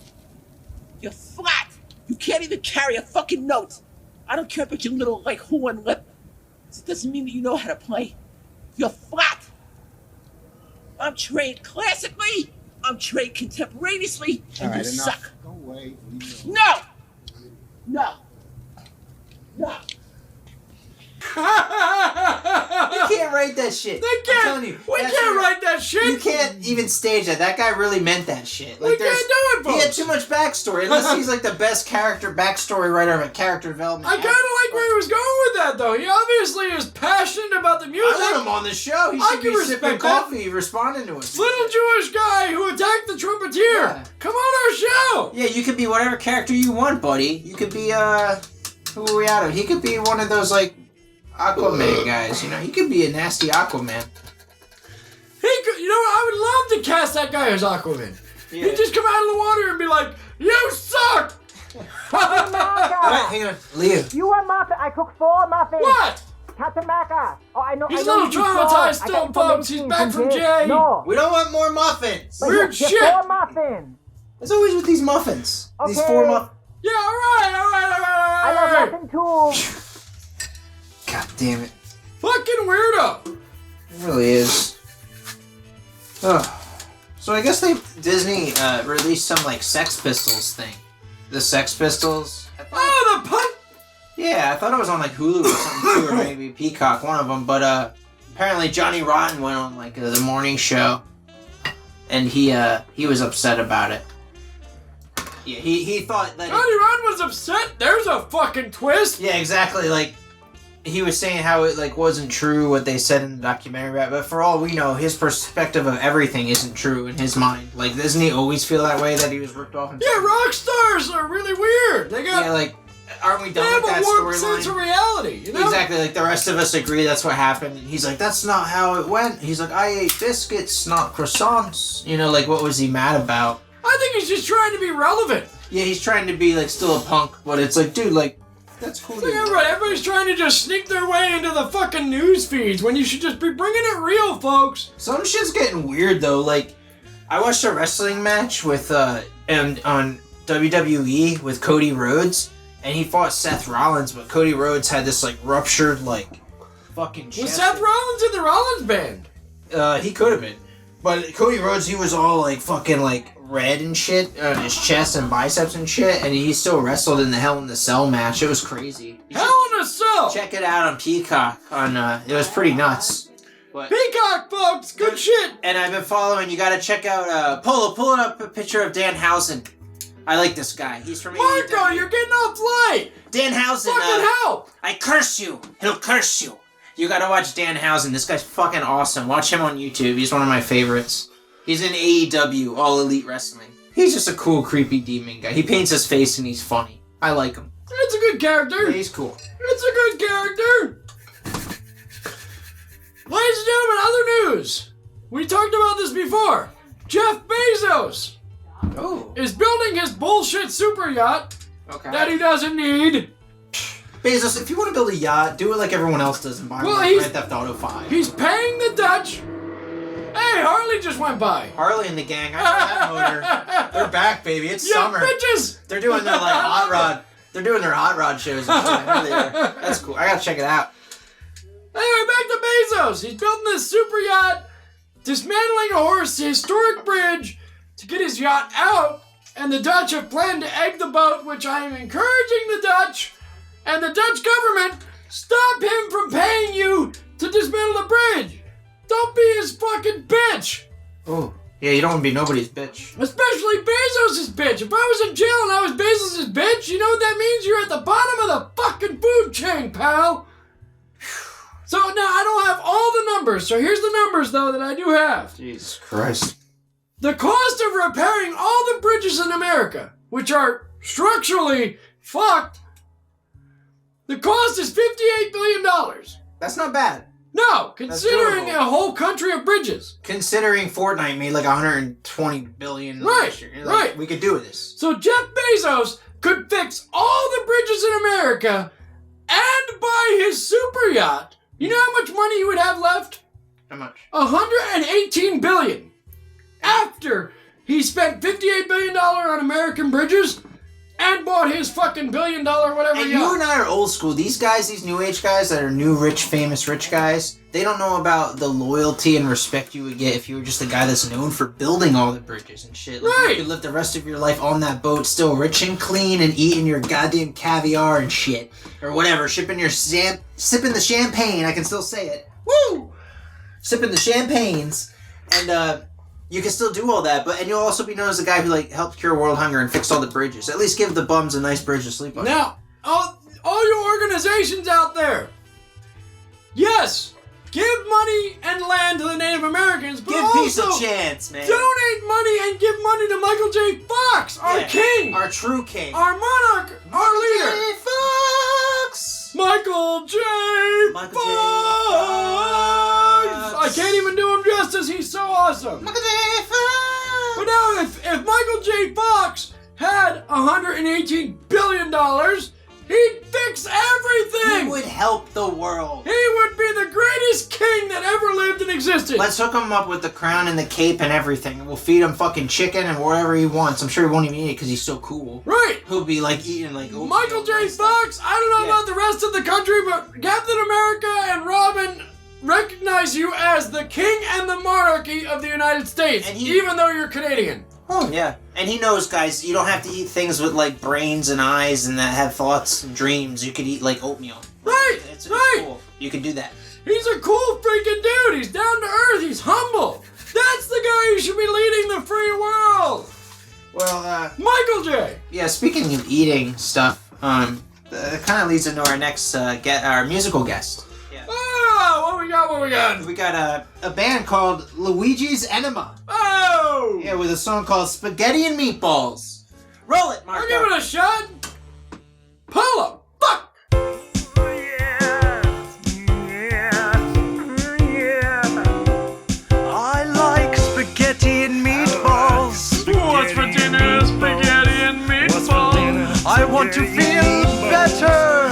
You're flat. You can't even carry a fucking note. I don't care about your little, like, horn lip. It doesn't mean that you know how to play. You're flat. I'm trained classically. I'm trained contemporaneously. And you suck. Go away. No! No. No. You can't write that shit. They can't. I'm telling you, We can't write that shit. You can't even stage that. That guy really meant that shit. We can't do it, folks. He had too much backstory. Unless he's like the best backstory writer of a character development. I kind of like where he was going with that, though. He obviously is passionate about the music. I want him on the show. He I should can be sipping respect that. coffee, responding to us. Little Jewish guy who attacked the trumpeter. Yeah. Come on our show. Yeah, you could be whatever character you want, buddy. You could be, who are we out of? He could be one of those, like, Aquaman guys, you know? He could be a nasty Aquaman. He could, you know what? I would love to cast that guy as Aquaman. Yeah. He'd just come out of the water and be like, "You suck!" Wait, hang on. Leo. You want muffin? I cook 4 muffins. What? Captain Macca. Oh, I know. He's I a know little you can traumatized crawl. still, I got folks. He's information back from Jay. jail. No. We don't want more muffins. But Weird just shit. 4 muffins. It's always with these muffins. These Okay. 4 muffins. Yeah, alright. I love muffin too. God damn it. Fucking weirdo. It really is. Ugh. So I guess Disney released some like Sex Pistols thing. The Sex Pistols. Oh, the pun. Yeah, I thought it was on like Hulu or something too, or maybe Peacock, one of them. But apparently Johnny Rotten went on like the morning show, and he was upset about it. Yeah, he thought that. Johnny Rotten was upset. There's a fucking twist. Yeah, exactly. Like he was saying how it like wasn't true what they said in the documentary, but for all we know, his perspective of everything isn't true in his mind. Like, doesn't he always feel that way, that he was ripped off? Yeah, rock stars are really weird. They got. Yeah, like, aren't we They done have with that a warped sense of storyline? reality. You know? Exactly. Like the rest of us agree that's what happened. And he's like, that's not how it went. He's like, I ate biscuits, not croissants. You know, like what was he mad about? I think he's just trying to be relevant. Yeah, he's trying to be like still a punk, but it's like, dude, like. That's cool. It's like everybody's trying to just sneak their way into the fucking news feeds when you should just be bringing it real, folks. Some shit's getting weird though. Like, I watched a wrestling match with and on WWE with Cody Rhodes, and he fought Seth Rollins, but Cody Rhodes had this like ruptured like fucking chest. Was Seth Rollins in the Rollins band? He could have been, but Cody Rhodes, he was all like fucking like red and shit on his chest and biceps and shit, and he still wrestled in the Hell in the Cell match. It was crazy. Hell in a Cell. Check it out on Peacock. It was pretty nuts. But, Peacock, folks, good shit. and I've been following. You got to check out pull up a picture of Danhausen. I like this guy. He's from Marco, AEW. you're getting off light. Danhausen. Fucking hell. I curse you. He'll curse you. You gotta watch Danhausen. This guy's fucking awesome. Watch him on YouTube. He's one of my favorites. He's in AEW, All Elite Wrestling. He's just a cool, creepy demon guy. He paints his face and he's funny. I like him. It's a good character. Yeah, he's cool. It's a good character. Ladies and gentlemen, other news. We talked about this before. Jeff Bezos is building his bullshit super yacht that he doesn't need. Bezos, if you want to build a yacht, do it like everyone else does and buy one like Grand Theft Auto 5. He's paying the Dutch. Hey, Harley just went by. Harley and the gang, I know that motor. They're back, baby. It's Yeah, summer. bitches. They're doing their like hot rod. They're doing their hot rod shows and shit. I know they are. That's cool. I gotta check it out. Anyway, back to Bezos. He's building this super yacht, dismantling a historic bridge to get his yacht out, and the Dutch have planned to egg the boat, which I am encouraging the Dutch and the Dutch government stop him from paying you to dismantle the bridge. Don't be his fucking bitch. Oh, yeah, you don't want to be nobody's bitch. Especially Bezos' bitch. If I was in jail and I was Bezos' bitch, you know what that means? You're at the bottom of the fucking food chain, pal. So now I don't have all the numbers. So here's the numbers, though, that I do have. Jesus Christ. The cost of repairing all the bridges in America, which are structurally fucked, the cost is $58 billion. That's not bad. No, considering doable. a whole country of bridges. Considering Fortnite made like 120 billion last year. Like, Right. We could do this. So Jeff Bezos could fix all the bridges in America and buy his super yacht. You know how much money he would have left? How much? $118 billion. After he spent $58 billion on American bridges and bought his fucking $1 billion whatever And yacht. you and I are old school. These guys, these new age guys that are new, rich, famous, rich guys, they don't know about the loyalty and respect you would get if you were just a guy that's known for building all the bridges and shit. Like, Right. You could live the rest of your life on that boat, still rich and clean, and eating your goddamn caviar and shit. Or whatever, sipping the champagne, I can still say it. Woo! Sipping the champagnes. And, you can still do all that, and you'll also be known as the guy who like helped cure world hunger and fixed all the bridges. At least give the bums a nice bridge to sleep on. Now, all you organizations out there, yes, give money and land to the Native Americans, but Give also peace a chance, man. donate money and give money to Michael J. Fox, our Yeah, king, our true king, our monarch, our leader. J. Fox. Michael J. Michael Fox. J. Fox. I can't even do him justice. He's so awesome. Michael J. Fox. But now, if Michael J. Fox had $118 billion, He'd fix everything! He would help the world. He would be the greatest king that ever lived and existed! Let's hook him up with the crown and the cape and everything. And we'll feed him fucking chicken and whatever he wants. I'm sure he won't even eat it because he's so cool. Right! He'll be like eating like oatmeal. Michael J. Fox, I don't know about the rest of the country, but Captain America and Robin recognize you as the king and the monarchy of the United States, even though you're Canadian. Oh, yeah. And he knows, guys, you don't have to eat things with, like, brains and eyes and that have thoughts and dreams. You could eat, like, oatmeal. Right! It's right! cool. You can do that. He's a cool freaking dude! He's down to earth! He's humble! That's the guy who should be leading the free world! Well, Michael J! Yeah, speaking of eating stuff, it kind of leads into our next, our musical guest. Oh, what we got? We got a band called Luigi's Enema. Oh! Yeah, with a song called Spaghetti and Meatballs. Roll it, Marco. I'll give it a shot. Polo. Fuck! I like spaghetti and meatballs. What's for dinner? Spaghetti and meatballs. I want to feel better.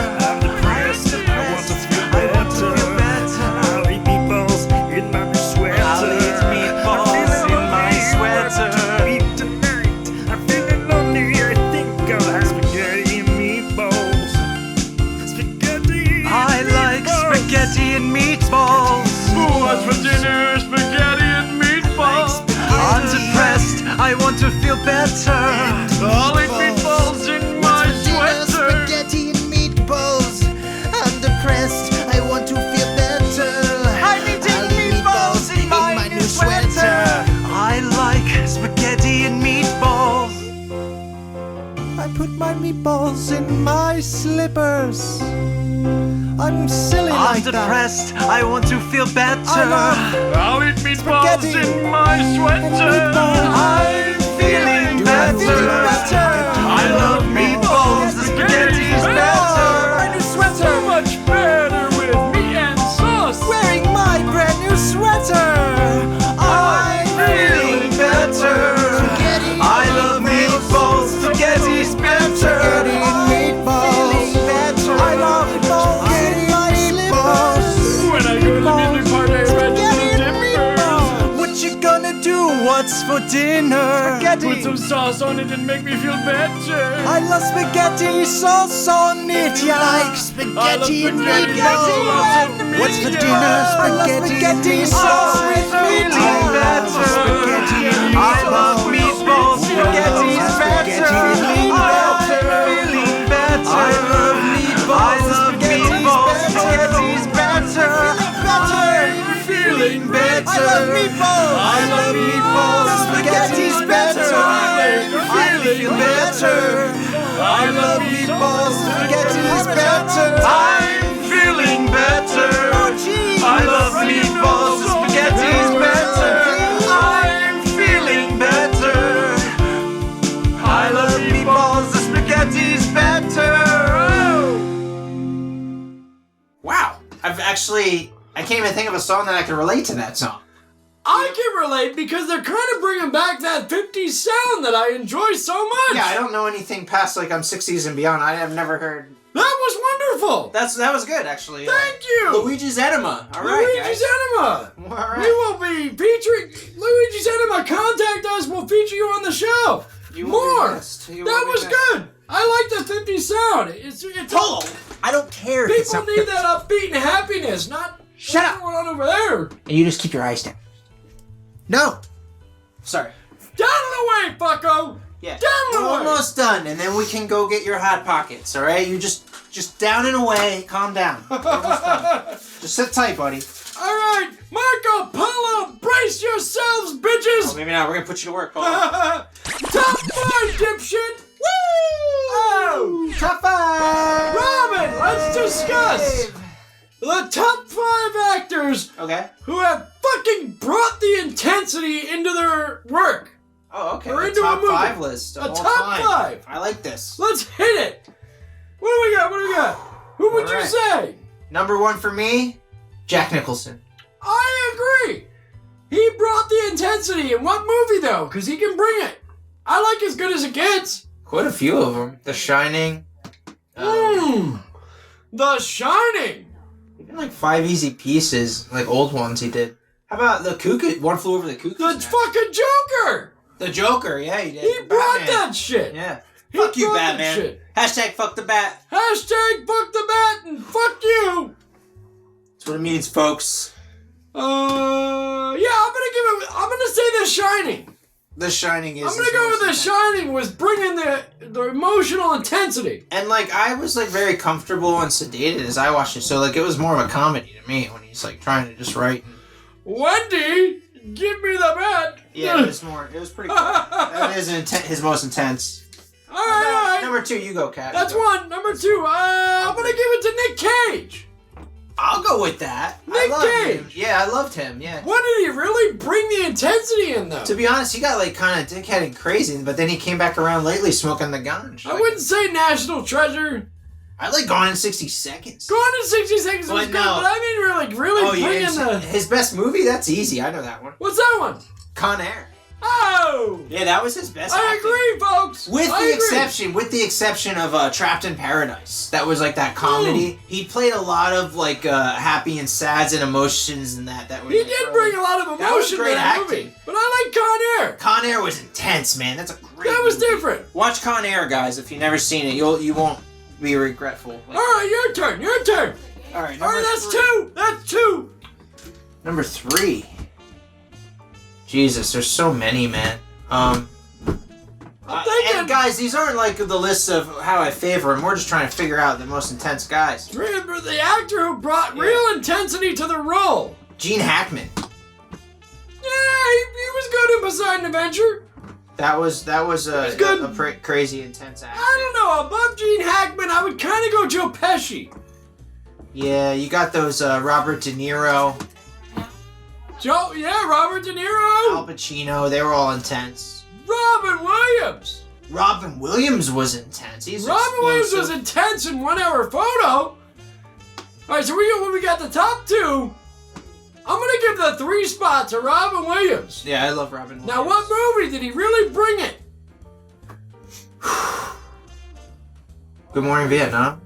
What's for dinner? Spaghetti and meatballs. I'm depressed. I want to feel better. I'll eat meatballs in my sweater. Spaghetti and meatballs. I'm depressed. I want to feel better. I'm eating meatballs in my new sweater. I like spaghetti and meatballs. I put my meatballs in my slippers. I'm silly like that. I'm depressed. I want to feel better. I'll eat meatballs in my sweater. I'm feeling better. I love meatballs. The spaghetti's better. My new sweater. So much better with meat and sauce. Wearing my brand new sweater. I'm feeling better. I love meatballs. Spaghetti's better. Spaghetti and meatballs. I love meatballs. What's for dinner? Spaghetti. Put some sauce on it and make me feel better. I love spaghetti sauce on it. You like spaghetti and meatballs? What's for dinner? Spaghetti sauce with meatballs. Spaghetti and meatballs. I love meatballs. Spaghetti's better. I'm feeling better. I love meatballs. Spaghetti's better. I'm feeling better. I love meatballs. I love meatballs. Spaghetti's better. I feel better. I love meatballs. Spaghetti's better. I'm feeling better. I love meatballs. Spaghetti's better. I'm feeling better. I love meatballs. The spaghetti's better. Wow. I can't even think of a song that I can relate to that song. I can relate because they're kind of bringing back that 50s sound that I enjoy so much. Yeah, I don't know anything past like I'm 60s and beyond. I have never heard. That was wonderful. That was good actually. Thank you. Luigi's Enema. All right, Luigi's Enema. All right. We will be featuring Luigi's Enema. Contact us. We'll feature you on the show. More. That was good. I like the 50s sound. It's Polo. I don't care. People need that upbeat and happiness, not shut up. What's going on over there? And you just keep your eyes down. No. Sorry. Down and away, fucko. Yeah. Down and We're away. almost done, and then we can go get your Hot Pockets. All right. You just down and away. Calm down. We're almost done. Just sit tight, buddy. All right, Marco Polo, brace yourselves, bitches. Oh, maybe not. We're gonna put you to work, Polo. Top 5, dipshit. Woo! Oh, Top 5. Robin, let's discuss the top 5 actors who have fucking brought the intensity into their work. Oh, okay. Or A into top a movie. 5 list. A Of all top time. 5. I like this. Let's hit it. What do we got? Who would you say? Number 1 for me, Jack Nicholson. I agree. He brought the intensity. In what movie, though? Because he can bring it. I like As Good as It Gets. Quite a few of them. The Shining, The Shining. Even like 5 Easy Pieces, like old ones he did. How about the Cuckoo? One Flew Over the Cuckoo's The Nest? fucking Joker. The Joker, yeah, he did. He brought Batman. that shit. Yeah. He Fuck you, brought that Batman. shit. Hashtag fuck the bat. Hashtag fuck the bat and fuck you. That's what it means, folks. Yeah, I'm gonna say The Shining. The Shining is. I'm gonna go with The Shining was bringing the emotional intensity. And like I was like very comfortable and sedated as I watched it, so like it was more of a comedy to me when he's like trying to just write. Wendy, give me the bat. Yeah, it was more. It was pretty cool. That is his most intense. All right. Number 2, you go, Kat. That's one. Number 2, I'm gonna give it to Nick Cage. I'll go with that. Nick Cage. Him. Yeah, I loved him. Yeah. What did he really bring the intensity in though? To be honest, he got like kind of dickhead and crazy, but then he came back around lately smoking the ganj. I wouldn't say National Treasure. I like Gone in 60 Seconds. Gone in 60 Seconds was good, but I mean really bringing the... His best movie? That's easy. I know that one. What's that one? Con Air. Oh! Yeah, that was his best. I agree, folks. With the exception of Trapped in Paradise, that was like that comedy. He played a lot of like happy and sads and emotions and that. That was. He did bring a lot of emotion to that movie. But I like Con Air. Con Air was intense, man. That's a great. That was movie. different. Watch Con Air, guys. If you've never seen it, you won't be regretful. All right, your turn. Your turn. All right. All right, that's 2. That's 2. Number 3. Jesus, there's so many, man. I'm thinking, and guys, these aren't like the lists of how I favor them. We're just trying to figure out the most intense guys. Remember the actor who brought real intensity to the role. Gene Hackman. Yeah, he was good in Poseidon Adventure. That was a crazy intense actor. I don't know. Above Gene Hackman, I would kind of go Joe Pesci. Yeah, you got those Robert De Niro, Robert De Niro, Al Pacino. They were all intense. Robin Williams. Robin Williams was intense. Robin Williams was intense in 1 Hour Photo. All right, so we got the top 2. I'm gonna give the 3 spot to Robin Williams. Yeah, I love Robin Williams. Now, what movie did he really bring it? Good Morning Vietnam.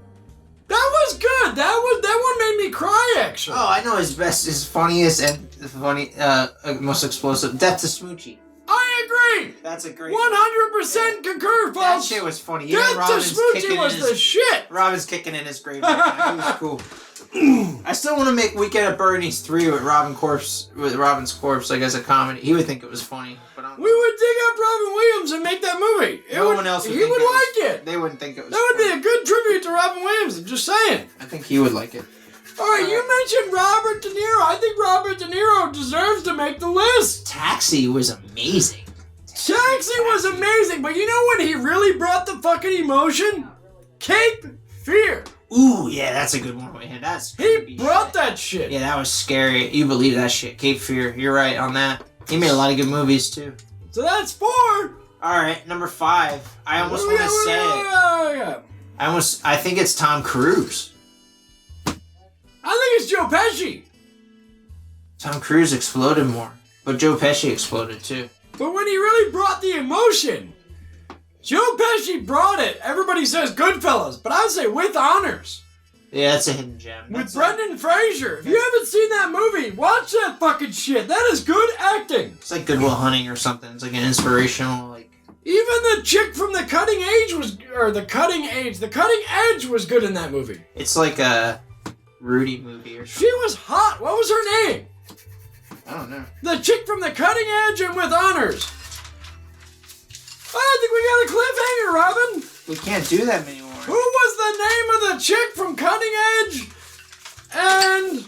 That was good. That one made me cry actually. Oh, I know his funniest and most explosive. Death to Smoochie. I agree. That's a great 100% concur, folks. That shit was funny. Death to Smoochie was the shit. Robin's kicking in his grave right now. He was cool. I still want to make Weekend at Bernie's 3 with Robin's corpse, like as a comedy. He would think it was funny. But we would dig up Robin Williams and make that movie. No one else would. He would like it. They wouldn't think it was. That would be a good tribute to Robin Williams. I'm just saying. I think he would like it. All right, you mentioned Robert De Niro. I think Robert De Niro deserves to make the list. Taxi was amazing. Taxi was amazing, but you know when he really brought the fucking emotion? Cape Fear. Ooh, yeah, that's a good one. Yeah, he brought that shit. Yeah, that was scary. You believe that shit. Cape Fear. You're right on that. He made a lot of good movies too. So that's 4. All right, number 5. I almost want to say it. I think it's Tom Cruise. I think it's Joe Pesci. Tom Cruise exploded more, but Joe Pesci exploded too. But when he really brought the emotion, Joe Pesci brought it. Everybody says Goodfellas, but I'd say With Honors. Yeah, that's a hidden gem. With Brendan Fraser. If you haven't seen that movie, watch that fucking shit. That is good acting. It's like Good Will Hunting or something. It's like an inspirational, like... Even the chick from The Cutting Edge was good in that movie. It's like a Rudy movie or something. She was hot. What was her name? I don't know. The chick from The Cutting Edge and With Honors. I think we got a cliffhanger, Robin. We can't do that anymore. Who was the name of the chick from Cutting Edge and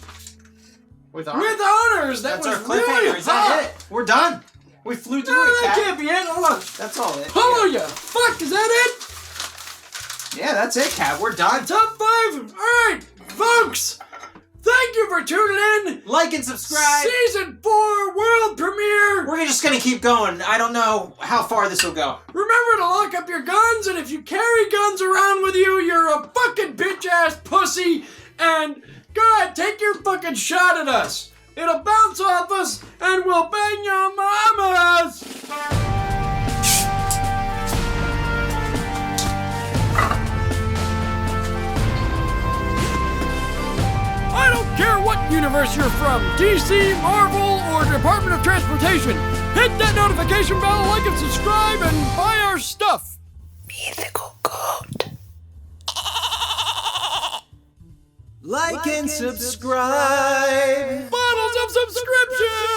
With Honors? That's was our cliffhanger. Really Is that it? We're done. We flew through it, that Kat. can't be it. Hold on. That's all it. Hallelujah. Fuck, is that it? Yeah, that's it, Kat. We're done. Top 5. All right, folks. Thank you for tuning in. Like and subscribe. Season 4 world premiere. We're just going to keep going. I don't know how far this will go. Remember to lock up your guns, and if you carry guns around with you, you're a fucking bitch-ass pussy, and go ahead, take your fucking shot at us. It'll bounce off us, and we'll bang your mamas. universe you're from, DC, Marvel, or Department of Transportation. Hit that notification bell, like and subscribe, and buy our stuff. Mythical goat. Like and subscribe. Bottles of subscription!